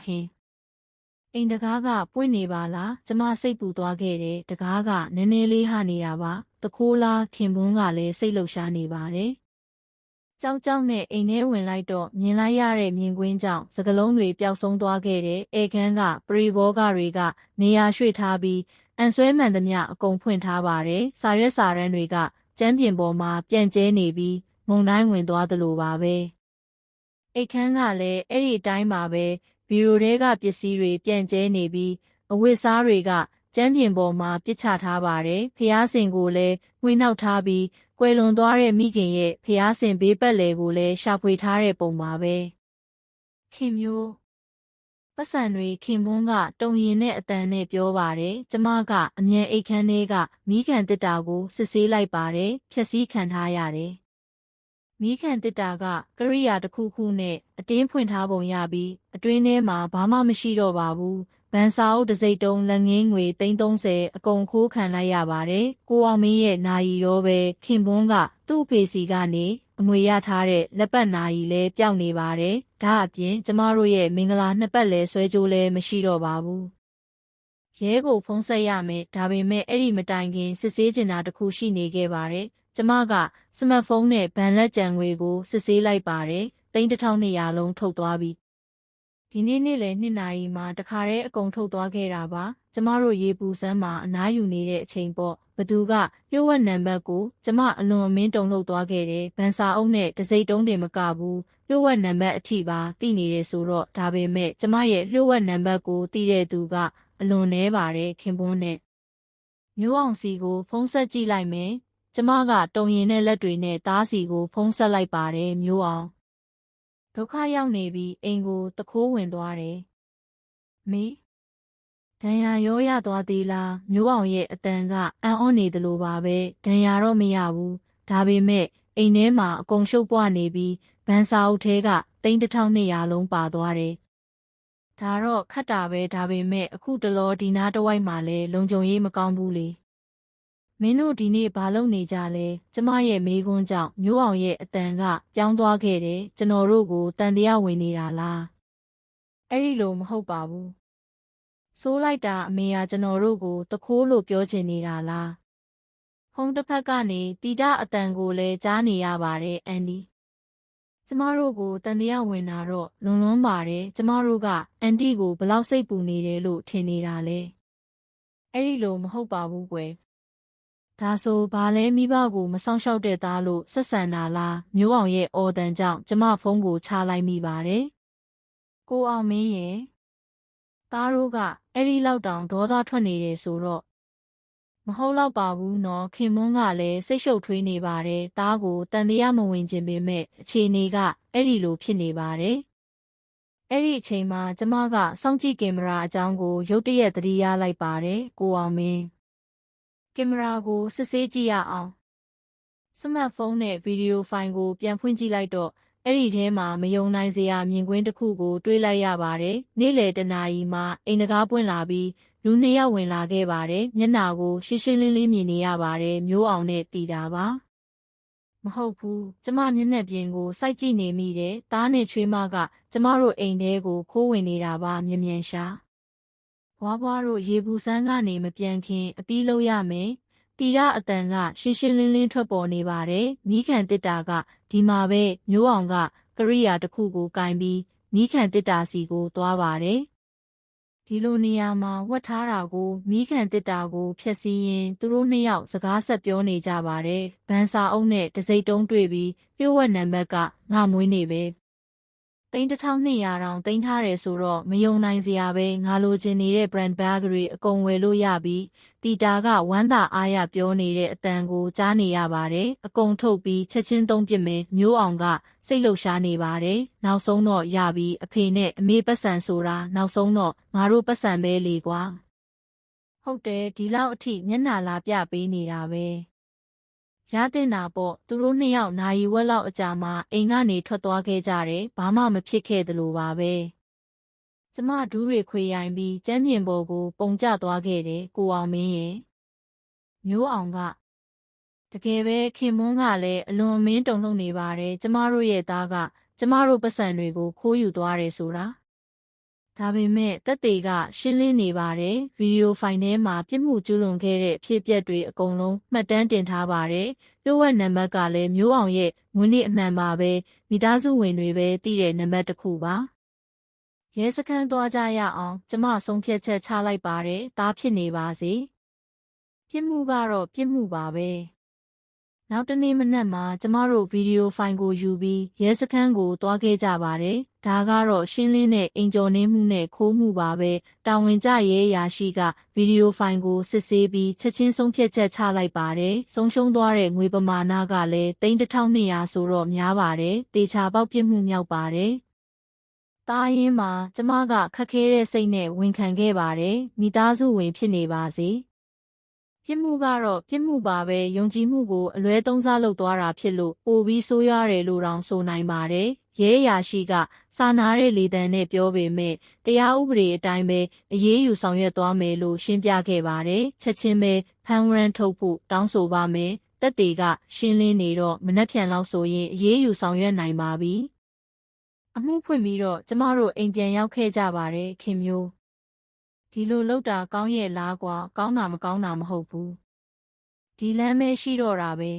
အိမ်တကားကပွင့်နေပါလားကျမစိတ်ပူသွားခဲ့တယ်တကားကနည်းနည်းလေးဟနေတာပါတခိုးလားခင်မွန်းကလည်းစိတ်လှုပ်ရှားနေပါတယ်ကြောက်နဲ့အိမ်ထဲဝင်လိုက်တော့မြင်လိုက်ရတဲ့မြင်ကွင်းကြောင့်စကလုံးတွေပျောက်ဆုံးသွားခဲ့တဲ့ဧကန်ကပရိဘောဂတွေကနေရာရွှေ့ထားပြီးအန်ဆွဲမှန်သမျှအကုန်ဖွင့်ထားပါတယ်စာရွက်စာတမ်းတွေကကျမ်းပြင်ပေါ်မှာပြန့်ကျဲနေပြီးမုန်တိုင်းဝင်သွားသလိုပါပဲအိတ်ခမ်းကလည်းအဲ့ဒီအတိုင်းပါပဲဘီရိုထဲကပစ္စည်းတွေပြန့်ကျဲနေပြီးအဝတ်စားတွေကကျမ်းပြင်ပေါ်မှာပစ်ချထားပါတယ်ဖျားစင်ကိုလည်းငွေနှောက်ထားပြီးကွယ်လွန်သွားတဲ့မိခင်ရဲ့ဖျားစင်ဘေးပတ်လည်ကိုလည်းရှာဖွေထားတဲ့ပုံပါပဲခင်မျိုးပတ်စံတွေခင်မွန်းကတုံရင်နဲ့အတန်နဲ့ပြောပါတယ်ကျမကအမြန်အိတ်ခမ်းထဲကမိခံတစ်တာကိုစစ်ဆေးလိုက်ပါတယ်ဖြက်စီးခံထားရတယ်မိခံတစ်တာကကရိယာတစ်ခုခုနဲ့အတင်းဖွင့်ထားပုံရပြီးအတွင်းထဲမှာဘာမှမရှိတော့ပါဘူးဗန်စာအုပ်တစ်စိတ်တုံးလက်ငင်းငွေ330အကုန်ခိုးခံလိုက်ရပါတယ်ကိုအောင်မင်းရဲ့နာရီရောပဲခင်ပွန်းကသူ့အဖေစီကနေအမွေရထားတဲ့လက်ပတ်နာရီလဲပျောက်နေပါတယ်ဒါအပြင်ကျမတို့ရဲ့မင်္ဂလာနှစ်ပတ်လဲဆွဲကြိုးလဲမရှိတော့ပါဘူးရဲကိုဖုံးဆက်ရမယ်ဒါပေမဲ့အဲ့ဒီမတိုင်ခင်စစ်ဆေးကျင်တာတခုရှိနေခဲ့ပါတယ်ကျမကစမတ်ဖုန်းနဲ့ဘဏ်လက်ကျန်ငွေကိုစစ်ဆေးလိုက်ပါတယ်3200လုံးထုတ်သွားပြီဒီနေ့နေ့လယ်2 နာရီမှာတခါတည်းအကုန်ထုတ်သွားခဲ့တာပါကျမတို့ရေပူစမ်းမှာအနားယူနေတဲ့အချိန်ပေါ့ဘသူကလျှို့ဝှက်နံပါတ်ကိုကျမအလွန်အမင်းတုန်လှုပ်သွားခဲ့တယ်ဗန်စာအုပ်နဲ့တစိမ့်တုံးတင်မကဘူးလျှို့ဝှက်နံပါတ်အထိပါသိနေတယ်ဆိုတော့ဒါပေမဲ့ကျမရဲ့လျှို့ဝှက်နံပါတ်ကိုသိတဲ့သူကအလွန်နှဲပါတယ်ခင်ပွန်းနဲ့မျိုးအောင်စီကိုဖုံးဆက်ကြည့်လိုက်မယ်ကျမကတုံရင်တဲ့လက်တွေနဲ့သားစီကိုဖုံးဆက်လိုက်ပါတယ်မျိုးအောင်ဒုက္ခရောက်နေပြီးအိမ်ကိုတခိုးဝင်သွားတယ်မေဒဏ်ရာရောရသွားသေးလားမျိုးအောင်ရဲ့အတန်ကအံ့ဩနေသလိုပါပဲဒဏ်ရာတော့မရဘူးဒါပေမဲ့အိမ်ထဲမှာအကုန်ရှုပ်ပွားနေပြီးဗန်စာအုပ်ထဲက3200လုံးပါသွားတယ်ဒါတော့ခတ်တာပဲဒါပေမဲ့အခုတလောဒီနားတစ်ဝိုက်မှာလဲလုံခြုံရေးမကောင်းဘူးလေမင်းတို့ဒီနေ့ဘာလုပ်နေကြလဲကျမရဲ့မေးခွန်းကြောင့်မျိုးအောင်ရဲ့အတန်ကပြောင်းသွားခဲ့တယ်ကျွန်တော်တို့ကိုတန်တရားဝင်နေတာလားအဲ့ဒီလိုမဟုတ်ပါဘူးဆိုးလိုက်တာအမေကကျွန်တော်တို့ကိုတခိုးလို့ပြောချင်နေတာလားဟုံးတစ်ဖက်ကနေတီတာအတန်ကိုလည်းကြားနေရပါတယ်အန်ဒီကျမတို့ကိုတန်တရားဝင်တာတော့လွန်ပါတယ်ကျမတို့ကအန်တီကိုဘလောက်စိတ်ပူနေတယ်လို့ထင်နေတာလဲအဲ့ဒီလိုမဟုတ်ပါဘူးကွယ်ဒါဆိုဘာလဲမိဘကိုမဆောင်ရှောက်တဲ့သားလို့ဆက်ဆံတာလားမျိုးအောင်ရဲ့အော်တန်ကြောင့်ကျမဖုန်းကိုချလိုက်မိပါတယ်ကိုအောင်မင်းရဲ့သားတို့ကအဲ့ဒီလောက်တောင်ဒေါသထွက်နေတယ်ဆိုတော့မဟုတ်တော့ပါဘူးနော်ခင်မွန်းကလည်းစိတ်ရှုပ်ထွေးနေပါတယ်သားကိုတန်တရားမဝင်ခြင်းပေမဲ့အခြေအနေကအဲ့ဒီလိုဖြစ်နေပါတယ် အဲ့ဒီအချိန်မှာကျမကစောင့်ကြည့်ကင်မရာအကြောင်းကိုရုတ်တရက်သတိရလိုက်ပါတယ်ကိုအောင်မင်းကင်မရာကိုစစ်ဆေးကြည့်ရအောင်စမတ်ဖုန်းနဲ့ဗီဒီယိုဖိုင်ကိုပြန်ဖွင့်ကြည့်လိုက်တော့အဲ့ဒီထဲမှာမယုံနိုင်စရာမြင်ကွင်းတစ်ခုကိုတွေ့လိုက်ရပါတယ်နေ့လယ်တနာရီမှာအိမ်တကားပွင့်လာပြီးလူ2ယောက်ဝင်လာခဲ့ပါတယ်မျက်နှာကိုရှင်းရှင်းလင်းလင်းမြင်နေရပါတယ်မျိုးအောင်နဲ့တီတာပါမဟုတ်ဘူးကျမမျက်နှာပြင်ကိုစိုက်ကြည့်နေမိတယ်သားနဲ့ချွေးမကကျမတို့အိမ်ထဲကိုခိုးဝင်နေတာပါမြန်ရှာဘွားဘွားတို့ရေဘူးစမ်းကနေမပြန်ခင်အပြီးလို့ရမယ်တီရအတန်ကရှင်းရှင်းလင်းလင်းထွက်ပေါ်နေပါတယ်မိခံတစ်တာကဒီမှာပဲမျိုးအောင်ကကရိယာတစ်ခုကိုကင်ပြီးမိခံတစ်တာစီကိုသွားပါတယ်ဒီလိုနေရာမှာဝတ်ထားတာကိုမိခံတစ်တာကိုဖျက်ဆီးရင်သူတို့2ယောက်စကားဆက်ပြောနေကြပါတယ်ဗန်စာအုပ်နဲ့တစိမ့်တုံးတွေ့ပြီးလျှို့ဝှက်နံပါတ်ကငါမွေးနေပဲ1200တောင်တင်ထားတယ်ဆိုတော့မယုံနိုင်စရာပဲငါလိုချင်နေတဲ့ brand bag တွေအကုန်ဝယ်လို့ရပြီးတီတာကဝမ်းသာအားရပြောနေတဲ့အတန်ကိုကြားနေရပါတယ်အကုန်ထုတ်ပြီးချက်ချင်းသုံးပစ်မယ်မျိုးအောင်ကစိတ်လှုပ်ရှားနေပါတယ်နောက်ဆုံးတော့ရပြီးအဖေနဲ့အမေပတ်စံဆိုတာနောက်ဆုံးတော့ငါတို့ပတ်စံပဲလေကွာဟုတ်တယ်ဒီလောက်အထိမျက်နှာလာပြပေးနေတာပဲရတဲ့နာပေါ့သူတို့2ယောက်နာရီဝက်လောက်အကြာမှာအိမ်ကနေထွက်သွားခဲ့ကြတယ်ဘာမှမဖြစ်ခဲ့သလိုပါပဲကျမဒူးတွေခွေရိုင်းပြီးကျမ်းပြင်ပေါ်ကိုပုံကျသွားခဲ့တယ်ကိုအောင်မင်းရဲ့မျိုးအောင်ကတကယ်ပဲခင်မွန်းကလည်းအလွန်မင်းတုန်လှုပ်နေပါတယ်ကျမတို့ရဲ့သားကကျမတို့ပတ်စံတွေကိုခိုးယူသွားတယ်ဆိုတာဒါပေမဲ့တက်တေကရှင်းလင်းနေပါတယ်ဗီဒီယိုဖိုင်ထဲမှာပြစ်မှုကျူးလွန်ခဲ့တဲ့အဖြစ်အပျက်တွေအကုန်လုံးမှတ်တမ်းတင်ထားပါတယ်လျှို့ဝှက်နံပါတ်ကလည်းမျိုးအောင်ရဲ့ငွေနေ့အမှန်ပါပဲမိသားစုဝင်တွေပဲသိတဲ့နံပါတ်တစ်ခုပါရဲစခန်းသွားကြရအောင်ကျမဆုံးဖြတ်ချက်ချလိုက်ပါတယ်သားဖြစ်နေပါစေပြစ်မှုကတော့ပြစ်မှုပါပဲနောက်တနေ့မနက်မှာကျမတို့ဗီဒီယိုဖိုင်ကိုယူပြီးရဲစခန်းကိုသွားခဲ့ကြပါတယ်။ဒါကတော့ရှင်းလင်းတဲ့အိမ်ကျော်နှင်းမှုနဲ့ခိုးမှုပါပဲ။တာဝန်ကျရဲအရာရှိကဗီဒီယိုဖိုင်ကိုစစ်ဆေးပြီးချက်ချင်းဆုံးဖြတ်ချက်ချလိုက်ပါတယ်။ဆုံးရှုံးသွားတဲ့ငွေပမာဏကလည်း1200ဆိုတော့များပါတယ်။တေချာပေါက်ပြစ်မှုမြောက်ပါတယ်။တားရင်မှာကျမကခက်ခဲတဲ့စိတ်နဲ့ဝန်ခံခဲ့ပါတယ်။မိသားစုဝင်ဖြစ်နေပါစေ။ပြစ်မှုကတော့ပြစ်မှုပါပဲယုံကြည်မှုကိုအလွဲသုံးစားလုပ်သွားတာဖြစ်လို့ပိုပြီးဆိုးရွားတယ်လို့တောင်ဆိုနိုင်ပါတယ်ရဲအရာရှိကစာနာတဲ့လေတံနဲ့ပြောပေမဲ့တရားဥပဒေအတိုင်းပဲအရေးယူဆောင်ရွက်သွားမယ်လို့ရှင်းပြခဲ့ပါတယ်ချက်ချင်းပဲဖမ်းဝရမ်းထုတ်ဖို့တောင်းဆိုပါမယ်တက်တေကရှင်းလင်းနေတော့မနှက်ဖြန်လောက်ဆိုရင်အရေးယူဆောင်ရွက်နိုင်ပါပြီအမှုဖွင့်ပြီးတော့ကျမတို့အိမ်ပြန်ရောက်ခဲ့ကြပါတယ်ခင်မျိုးဒီလိုလုပ်တာကောင်းရဲ့လားကွာကောင်းတာမကောင်းတာမဟုတ်ဘူးဒီလမ်းပဲရှိတော့တာပဲ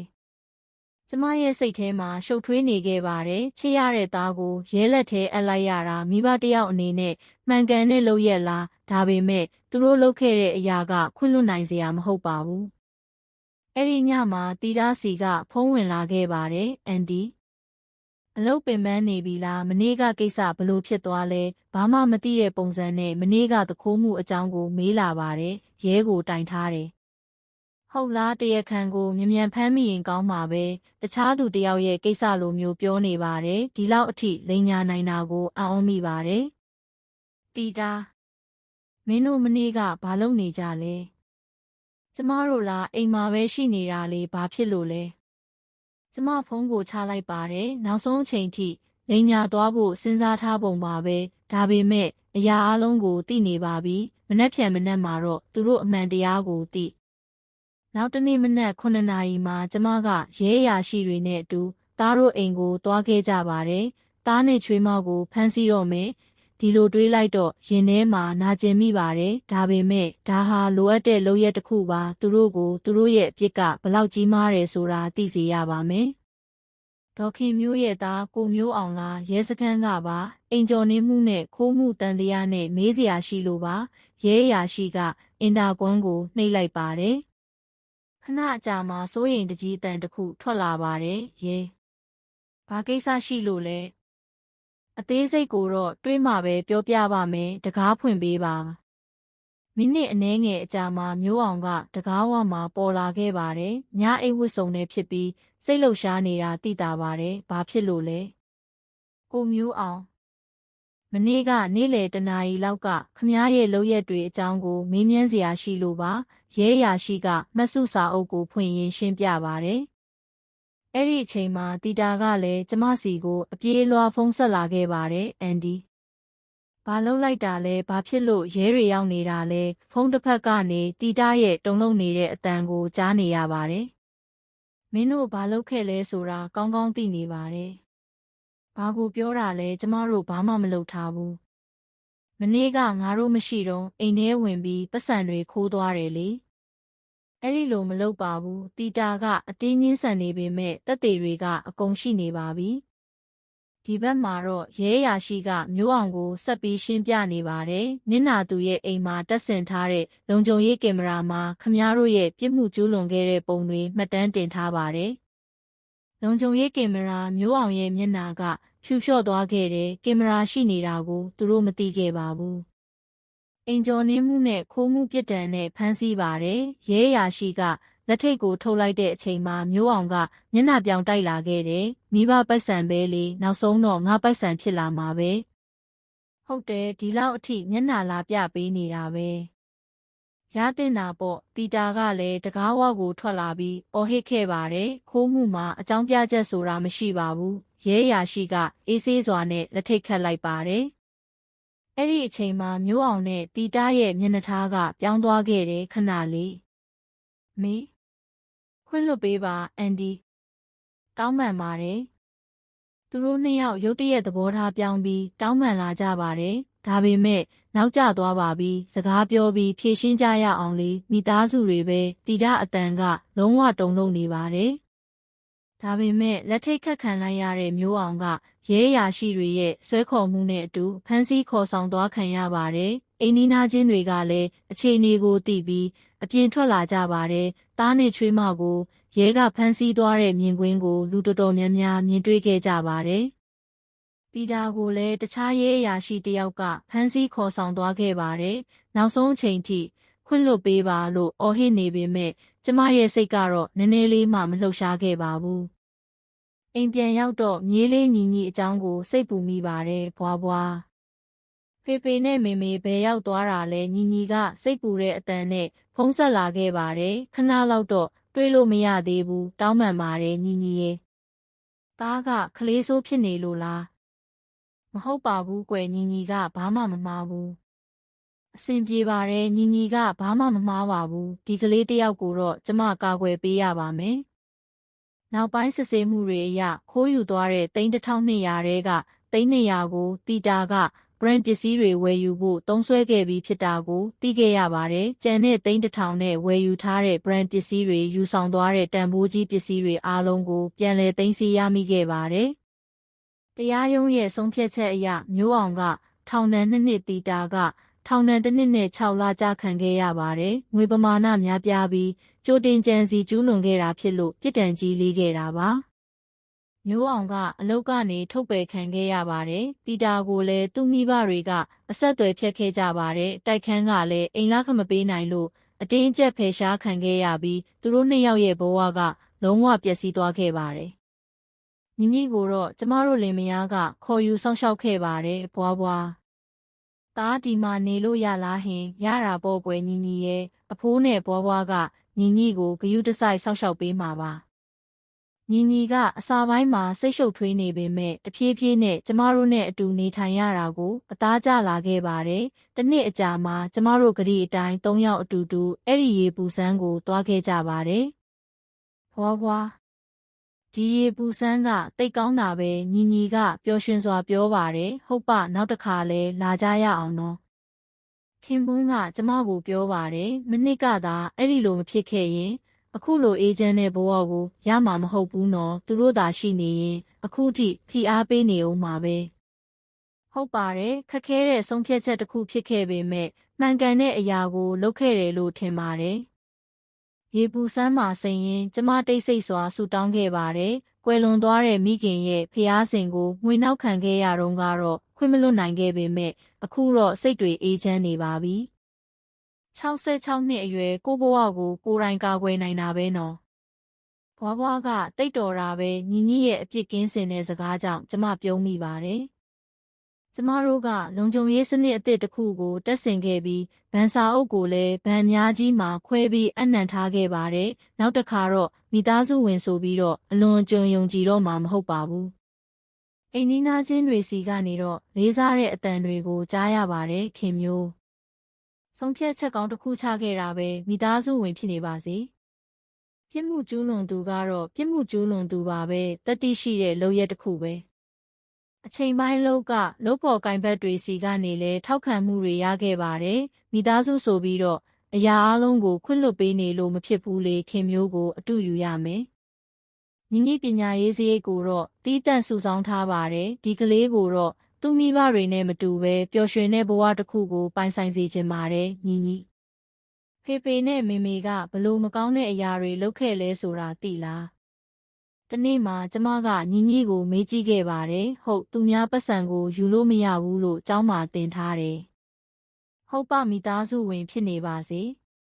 ကျမရဲ့စိတ်ထဲမှာရှုပ်ထွေးနေခဲ့ပါတယ်ချစ်ရတဲ့သားကိုရဲလက်ထဲအပ်လိုက်ရတာမိဘတယောက်အနေနဲ့မှန်ကန်တဲ့လုပ်ရက်လားဒါပေမဲ့သူတို့လုပ်ခဲ့တဲ့အရာကခွင့်လွှတ်နိုင်စရာမဟုတ်ပါဘူးအဲ့ဒီညမှာတီတာစီကဖုန်းဝင်လာခဲ့ပါတယ်အန်ဒီအလုပ်ပင်ပန်းနေပြီလားမနေ့ကကိစ္စဘလို့ဖြစ်သွားလဲဘာမှမသိတဲ့ပုံစံနဲ့မနေ့ကတခိုးမှုအကြောင်းကိုမေးလာပါတယ်ရဲကိုတိုင်ထားတယ်ဟုတ်လားတရားခံကိုမြန်ဖမ်းမိရင်ကောင်းမှာပဲတခြားသူတယောက်ရဲ့ကိစ္စလိုမျိုးပြောနေပါတယ်ဒီလောက်အထိလိန်ညာနိုင်တာကိုအံ့ဩမိပါတယ်တီတာမင်းတို့မနေ့ကဘာလုပ်နေကြလဲကျမတို့လားအိမ်မှာပဲရှိနေတာလေဘာဖြစ်လို့လဲကျမဖုန်းကိုချလိုက်ပါတယ်နောက်ဆုံးအချိန်ထိလိန်ညာသွားဖို့စဉ်းစားထားပုံပါပဲဒါပေမဲ့အရာအလုံးကိုသိနေပါပြီမနှက်ဖြန်မနှက်မှာတော့သူတို့အမှန်တရားကိုသိနောက်တနေ့မနက်9နာရီမှာကျမကရဲအရာရှိတွေနဲ့အတူသားတို့အိမ်ကိုသွားခဲ့ကြပါတယ်သားနဲ့ချွေးမကိုဖမ်းဆီးတော့မယ်ဒီလိုတွေးလိုက်တော့ရင်ထဲမှာနာကျင်မိပါတယ်ဒါပေမဲ့ဒါဟာလိုအပ်တဲ့လုပ်ရက်တစ်ခုပါသူတို့ကိုသူတို့ရဲ့အပြစ်ကဘလောက်ကြီးမားတယ်ဆိုတာသိစေရပါမယ်ဒေါခင်မျိုးရဲ့သားကိုမျိုးအောင်လားရဲစခန်းကပါအိမ်ကျော်နေမှုနဲ့ခိုးမှုတန်တရားနဲ့မေးစရာရှိလို့ပါရဲအရာရှိကအင်တာကွန်းကိုနှိပ်လိုက်ပါတယ်ခဏအကြာမှာစိုးရိမ်တကြီးအတန်တစ်ခုထွက်လာပါတယ်ရဲဘာကိစ္စရှိလို့လဲအသေးစိတ်ကိုတော့တွေးမှပဲပြောပြပါမယ်တကားဖွင့်ပေးပါမိနစ်အနည်းငယ်အကြာမှာမျိုးအောင်ကတကားဝမှာပေါ်လာခဲ့ပါတယ်ညအိတ်ဝတ်စုံနဲ့ဖြစ်ပြီးစိတ်လှုပ်ရှားနေတာသိတာပါတယ်ဘာဖြစ်လို့လဲကိုမျိုးအောင် မနေ့ကနေ့လယ်တနာရီလောက်ကခမားရဲ့လုပ်ရက်တွေအကြောင်းကိုမေးမြန်းစရာရှိလို့ပါရဲအရာရှိကမှတ်စုစာအုပ်ကိုဖွင့်ရင်းရှင်းပြပါတယ်အဲ့ဒီအချိန်မှာတီတာကလည်းကျမစီကိုအပြေးလွှာဖုန်းဆက်လာခဲ့ပါတယ်အန်ဒီဘာလုပ်လိုက်တာလဲဘာဖြစ်လို့ရဲတွေရောက်နေတာလဲဖုန်းတစ်ဖက်ကနေတီတာရဲ့တုန်လှုပ်နေတဲ့အတန်ကိုကြားနေရပါတယ်မင်းတို့ဘာလုပ်ခဲ့လဲဆိုတာကောင်းကောင်းသိနေပါတယ်ဘာကိုပြောတာလဲကျမတို့ဘာမှမလုပ်ထားဘူးမနေ့ကငါတို့မရှိတော့အိမ်ထဲဝင်ပြီးပတ်စံတွေခိုးသွားတယ်လေအဲ့ဒီလိုမလုပ်ပါဘူးတီတာကအတင်းကြီးဆန်နေပေမဲ့တက်တေတွေကအကုန်ရှိနေပါပြီဒီဘက်မှာတော့ရဲအရာရှိကမျိုးအောင်ကိုဆက်ပြီးရှင်းပြနေပါတယ်နင့်နာသူရဲ့အိမ်မှာတက်ဆင်ထားတဲ့လုံခြုံရေးကင်မရာမှာခမားတို့ရဲ့ပြစ်မှုကျူးလွန်ခဲ့တဲ့ပုံတွေမှတ်တမ်းတင်ထားပါတယ်လုံခြုံရေးကင်မရာမျိုးအောင်ရဲ့မျက်နှာကဖြူလျှော့သွားခဲ့တယ်ကင်မရာရှိနေတာကိုသူတို့မသိခဲ့ပါဘူးအိမ်ကျော်နင်းမှုနဲ့ခိုးမှုပြစ်ဒဏ်နဲ့ဖမ်းဆီးပါတယ်ရဲအရာရှိကလက်ထိတ်ကိုထုတ်လိုက်တဲ့အချိန်မှာမျိုးအောင်ကမျက်နှာပြောင်တိုက်လာခဲ့တယ်မိဘပိုက်ဆံပဲလေနောက်ဆုံးတော့ငါပိုက်ဆံဖြစ်လာမှာပဲဟုတ်တယ်ဒီလောက်အထိမျက်နှာလာပြပေးနေတာပဲရတင်တာပေါ့တီတာကလည်းတကားဝကိုထွက်လာပြီးအော်ဟစ်ခဲ့ပါတယ်ခိုးမှုမှာအကြောင်းပြချက်ဆိုတာမရှိပါဘူးရဲအရာရှိကအေးဆေးစွာနဲ့လက်ထိတ်ခတ်လိုက်ပါတယ်အဲ့ဒီအချိန်မှာမျိုးအောင်နဲ့တီတာရဲ့မျက်နှာသားကပြောင်းသွားခဲ့တယ်ခဏလေးမေးခွင့်လွတ်ပေးပါအန်ဒီတောင်းပန်ပါတယ်သူတို့နှစ်ယောက်ရုတ်တရက်သဘောထားပြောင်းပြီးတောင်းပန်လာကြပါတယ်ဒါပေမဲ့နောက်ကျသွားပါပြီစကားပြောပြီးဖြေရှင်းကြရအောင်လေမိသားစုတွေပဲတီတာအတန်ကလုံးဝတုန်လှုပ်နေပါတယ်ဒါပေမဲ့လက်ထိတ်ခတ်ခံလိုက်ရတဲ့မျိုးအောင်ကရဲအရာရှိတွေရဲ့ဆွဲခေါ်မှုနဲ့အတူဖမ်းဆီးခေါ်ဆောင်သွားခံရပါတယ်အိမ်နီးနားချင်းတွေကလည်းအခြေအနေကိုသိပြီးအပြင်ထွက်လာကြပါတယ်သားနဲ့ချွေးမကိုရဲကဖမ်းဆီးသွားတဲ့မြင်ကွင်းကိုလူတော်တော်များများမြင်တွေ့ခဲ့ကြပါတယ်တီတာကိုလည်းတခြားရဲအရာရှိတယောက်ကဖမ်းဆီးခေါ်ဆောင်သွားခဲ့ပါတယ်နောက်ဆုံးအချိန်ထိခွင့်လွတ်ပေးပါလို့အော်ဟစ်နေပေမဲ့ကျမရဲ့စိတ်ကတော့နည်းနည်းလေးမှမလှုပ်ရှားခဲ့ပါဘူးအိမ်ပြန်ရောက်တော့မြေးလေးညီညီအကြောင်းကိုစိတ်ပူမိပါတယ်ဘွားဘွားဖေဖေနဲ့မေမေဘယ်ရောက်သွားတာလဲညီညီကစိတ်ပူတဲ့အတန်နဲ့ဖုန်းဆက်လာခဲ့ပါတယ်ခဏလောက်တော့တွေ့လို့မရသေးဘူးတောင်းပန်ပါတယ်ညီညီရဲ့သားကခလေးဆိုးဖြစ်နေလို့လားမဟုတ်ပါဘူးကွယ်ညီညီကဘာမှမမှားဘူးအဆင်ပြေပါတယ်ညီညီကဘာမှမမှားပါဘူးဒီကလေးတယောက်ကိုတော့ကျမကာကွယ်ပေးရပါမယ်နောက်ပိုင်းစစ်ဆေးမှုတွေအရခိုးယူသွားတဲ့3200တဲက3200ကိုတီတာကbrand ပစ္စည်းတွေဝယ်ယူဖို့သုံးစွဲခဲ့ပြီးဖြစ်တာကိုသိခဲ့ရပါတယ်။ကျန်တဲ့1000နဲ့ဝယ်ယူထားတဲ့ brand ပစ္စည်းတွေယူဆောင်သွားတဲ့တန်ဖိုးကြီးပစ္စည်းတွေအားလုံးကိုပြန်လည်သိမ်းဆည်းရမိခဲ့ပါတယ်။တရားရုံးရဲ့ဆုံးဖြတ်ချက်အရမျိုးအောင်ကထောင်ဒဏ်2နှစ်တီတာကထောင်ဒဏ်1နှစ်နဲ့6လကြာခံခဲ့ရပါတယ်။ငွေပမာဏများပြားပြီးကြိုတင်ကြံစီကျူးလွန်ခဲ့တာဖြစ်လို့ပြစ်ဒဏ်ကြီးလေးခဲ့တာပါ။မျိုးအောင်ကအလုတ်ကနေထုတ်ပယ်ခံခဲ့ရပါတယ်။တီတာကိုလည်းသူ့မိဘတွေကအဆက်အသွယ်ဖြတ်ခဲ့ကြပါတယ်။တိုက်ခန်းကလည်းအိမ်လာခမပေးနိုင်လို့အတင်းအကျပ်ဖယ်ရှားခံခဲ့ရပြီးသူတို့နှစ်ယောက်ရဲ့ဘဝကလုံးဝပျက်စီးသွားခဲ့ပါတယ်။ညီညီကိုတော့ကျမတို့လင်မယားကခေါ်ယူစောင့်ရှောက်ခဲ့ပါတယ်ဘွားဘွား။သားဒီမှာနေလို့ရလားဟင်ရတာပေါ့ကွယ်ညီညီရဲ့အဖိုးနဲ့ဘွားဘွားကညီညီကိုဂရုတစိုက်စောင့်ရှောက်ပေးမှာပါ။ညီညီကအစာပိုင်းမှာစိတ်ရှုပ်ထွေးနေပေမဲ့တဖြည်းဖြည်းနဲ့ကျမတို့နဲ့အတူနေထိုင်ရတာကိုအသားကျလာခဲ့ပါတယ်။တစ်နှစ်အကြာမှာကျမတို့ကတိအတိုင်း3ယောက်အတူတူအဲ့ဒီရေပူစမ်းကိုတွားခဲ့ကြပါတယ်။ဘွားဘွားဒီရေပူစမ်းကတိတ်ကောင်းတာပဲညီညီကပျော်ရွှင်စွာပြောပါတယ်။ဟုတ်ပါနောက်တစ်ခါလဲလာကြရအောင်နော်။ခင်ပွန်းကကျမကိုပြောပါတယ်။မနစ်ကသာအဲ့ဒီလိုမဖြစ်ခဲ့ရင်အခုလိုအေဂျင့်တဲ့ဘဝကိုရမှာမဟုတ်ဘူးနော်သူတို့သာရှိနေရင်အခုထိဖိအားပေးနေဦးမှာပဲဟုတ်ပါတယ်ခက်ခဲတဲ့ဆုံးဖြတ်ချက်တစ်ခုဖြစ်ခဲ့ပေမဲ့မှန်ကန်တဲ့အရာကိုလုပ်ခဲ့တယ်လို့ထင်ပါတယ်ရေပူစမ်းမှာစိန်ရင်ကျမတိတ်ဆိတ်စွာဆူတောင်းခဲ့ပါတယ်ကွယ်လွန်သွားတဲ့မိခင်ရဲ့ဖျားစင်ကိုငွေနောက်ခံခဲ့ရတော့ကတော့ခွင့်မလွတ်နိုင်ခဲ့ပေမဲ့အခုတော့စိတ်တွေအေးချမ်းနေပါပြီ66နှစ်အရွယ်ကိုဘဝကိုကိုယ်တိုင်ကာကွယ်နိုင်တာပဲနော်ဘွားဘွားကတိတ်တော်တာပဲညီညီရဲ့အပြစ်ကင်းစင်တဲ့စကားကြောင့်ကျမပြုံးမိပါတယ် ကျမတို့ကလုံခြုံရေးစနစ်အသစ်တစ်ခုကိုတက်ဆင်ခဲ့ပြီးဗန်စာအုပ်ကိုလည်းဗန်အများကြီးမှာခွဲပြီးအနှံထားခဲ့ပါတယ်။နောက်တစ်ခါတော့မိသားစုဝင်ဆိုပြီးတော့အလွန်အကျွံယုံကြည်တော့မှာမဟုတ်ပါဘူး။အိမ်နီးနားချင်းတွေစီကနေတော့လေးစားတဲ့အတန်တွေကိုကြားရပါတယ်ခင်မျိုး။ဆုံးဖြတ်ချက်ကောင်းတစ်ခုချခဲ့တာပဲမိသားစုဝင်ဖြစ်နေပါစေ။ပြစ်မှုကျူးလွန်သူကတော့ပြစ်မှုကျူးလွန်သူပါပဲတတိရှိတဲ့လုပ်ရက်တစ်ခုပဲ။အချိန်ပိုင်းလောက်ကလုပ်ဖော်ကိုင်ဘက်တွေစီကနေလည်းထောက်ခံမှုတွေရခဲ့ပါတယ်။မိသားစုဆိုပြီးတော့အရာအလုံးကိုခွင့်လွှတ်ပေးနေလို့မဖြစ်ဘူးလေခင်မျိုးကိုအတူယူရမယ်။ညီပညာရေးစရိတ်ကိုတော့တီးတန့်စုဆောင်းထားပါတယ်။ဒီကလေးကိုတော့သူ့မိဘတွေနဲ့မတူပဲပျော်ရွှင်တဲ့ဘဝတစ်ခုကိုပိုင်ဆိုင်စေချင်ပါတယ်ညီ။ဖေဖေနဲ့မေမေကဘလို့မကောင်းတဲ့အရာတွေလုပ်ခဲ့လဲဆိုတာသိလား။တနေ့မှကျမကညီကိုမေးကြည့်ခဲ့ပါတယ်။ဟုတ်သူများပတ်စံကိုယူလို့မရဘူးလို့ကျောင်းမှာတင်ထားတယ်။ဟုတ်ပါမိသားစုဝင်ဖြစ်နေပါစေ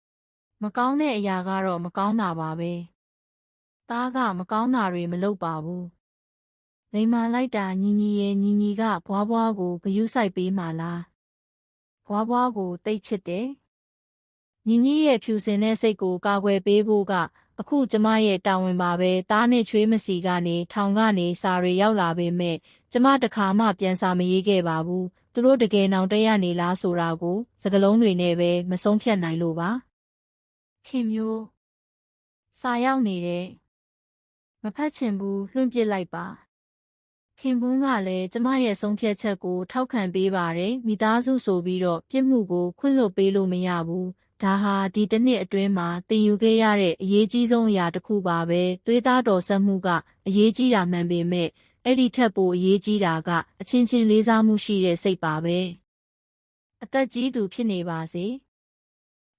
။မကောင်းတဲ့အရာကတော့မကောင်းတာပါပဲ။သားကမကောင်းတာတွေမလုပ်ပါဘူး။လိမ္မာလိုက်တာညီရဲ့ညီကဘွားဘွားကိုဂရုစိုက်ပေးမှလား။ဘွားဘွားကိုတိတ်ချစ်တယ်။ညီရဲ့ဖြူစင်တဲ့စိတ်ကိုကာကွယ်ပေးဖို့ကအခုကျမရဲ့တာဝန်ပါပဲသားနဲ့ချွေးမစီကနေထောင်ကနေစာတွေရောက်လာပေမဲ့ကျမတခါမှပြန်စာမရေးခဲ့ပါဘူးသူတို့တကယ်နောင်တရနေလားဆိုတာကိုစကားလုံးတွေနဲ့ပဲမဆုံးဖြတ်နိုင်လို့ပါခင်မျိုးစာရောက်နေတယ်မဖတ်ချင်ဘူးလွှင့်ပစ်လိုက်ပါခင်ပွန်းကလည်းကျမရဲ့ဆုံးဖြတ်ချက်ကိုထောက်ခံပေးပါတယ်မိသားစုဆိုပြီးတော့ပြစ်မှုကိုခွင့်လွှတ်ပေးလို့မရဘူးဒါဟာဒီတစ်နှစ်အတွင်းမှာတင်ယူခဲ့ရတဲ့အရေးကြီးဆုံးအရာတစ်ခုပါပဲသွေးသားတော်ဆက်မှုကအရေးကြီးတာမှန်ပေမဲ့အဲ့ဒီထက်ပိုအရေးကြီးတာကအချင်းချင်းလေးစားမှုရှိတဲ့စိတ်ပါပဲအသက်ကြီးသူဖြစ်နေပါစေ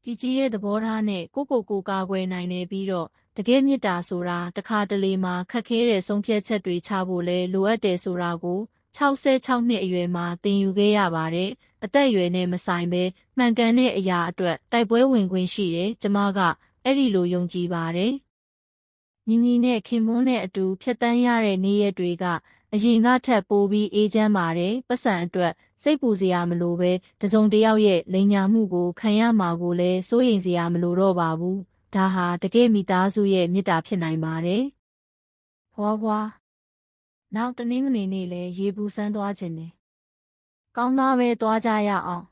ဒီကြီးတဲ့သဘောထားနဲ့ကိုကာကွယ်နိုင်နေပြီးတော့တကယ်မေတ္တာဆိုတာတစ်ခါတလေမှာခက်ခဲတဲ့ဆုံးဖြတ်ချက်တွေချဖို့လဲလိုအပ်တယ်ဆိုတာကို66နှစ်အရွယ်မှာသင်ယူခဲ့ရပါတယ်အသက်အရွယ်နဲ့မဆိုင်ပဲမှန်ကန်တဲ့အရာအတွက်တိုက်ပွဲဝင်ခွင့်ရှိတယ်ကျမကအဲ့ဒီလိုယုံကြည်ပါတယ်ညီနဲ့ခင်မွန်းနဲ့အတူဖြတ်တန်းရတဲ့နေ့ရက်တွေကအရင်ကထက်ပိုပြီးအေးချမ်းပါတယ်ပတ်စံအတွက်စိတ်ပူစရာမလိုပဲတစုံတစ်ယောက်ရဲ့လိန်ညာမှုကိုခံရမှာကိုလည်းစိုးရိမ်စရာမလိုတော့ပါဘူးဒါဟာတကယ်မိသားစုရဲ့မေတ္တာဖြစ်နိုင်ပါတယ်။ဘွားနောက်တနင်္ဂနွေနေ့လဲရေပူစမ်းသွားခြင်းတယ်။ကောင်းသားပဲသွားကြရအောင်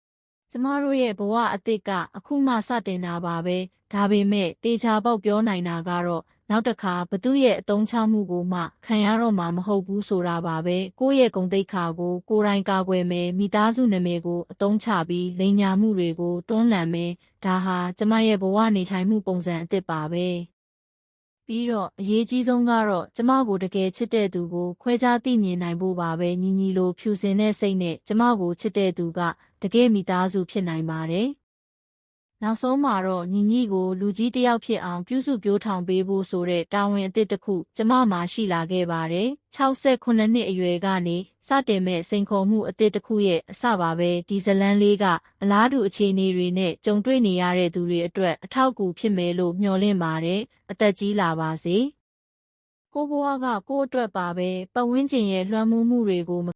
။ကျမတို့ရဲ့ဘဝအသစ်ကအခုမှစတင်တာပါပဲ။ဒါပေမဲ့တေချာပေါက်ပြောနိုင်တာကတော့နောက်တစ်ခါဘသူရဲ့အတုံးချမှုကိုမှခံရတော့မှာမဟုတ်ဘူးဆိုတာပါပဲ။ကိုယ့်ရဲ့ဂုဏ်သိက္ခာကိုကိုယ်တိုင်ကာကွယ်မယ်မိသားစုနာမည်ကိုအတုံးချပြီးလိန်ညာမှုတွေကိုတွန်းလှန်မယ်ဒါဟာကျမရဲ့ဘဝနေထိုင်မှုပုံစံအသစ်ပါပဲပြီးတော့အရေးကြီးဆုံးကတော့ကျမကိုတကယ်ချစ်တဲ့သူကိုခွဲခြားသိမြင်နိုင်ဖို့ပါပဲညီလိုဖြူစင်တဲ့စိတ်နဲ့ကျမကိုချစ်တဲ့သူကတကယ်မိသားစုဖြစ်နိုင်ပါတယ်နောက်ဆုံးမှာတော့ညီကိုလူကြီးတစ်ယောက်ဖြစ်အောင်ပြုစုပျိုးထောင်ပေးဖို့ဆိုတဲ့တာဝန်အသစ်တစ်ခုကျမမှာရှိလာခဲ့ပါတယ်68နှစ်အရွယ်ကနေစတင်မဲ့စိန်ခေါ်မှုအသစ်တစ်ခုရဲ့အစပါပဲဒီဇလန်းလေးကအလားတူအခြေအနေတွေနဲ့ကြုံတွေ့နေရတဲ့သူတွေအတွက်အထောက်အကူဖြစ်မယ်လို့မျှော်လင့်ပါတယ်အသက်ကြီးလာပါစေကိုဘွားကကိုယ့်အတွက်ပါပဲပတ်ဝန်းကျင်ရဲ့လွှမ်းမိုးမှုတွေကို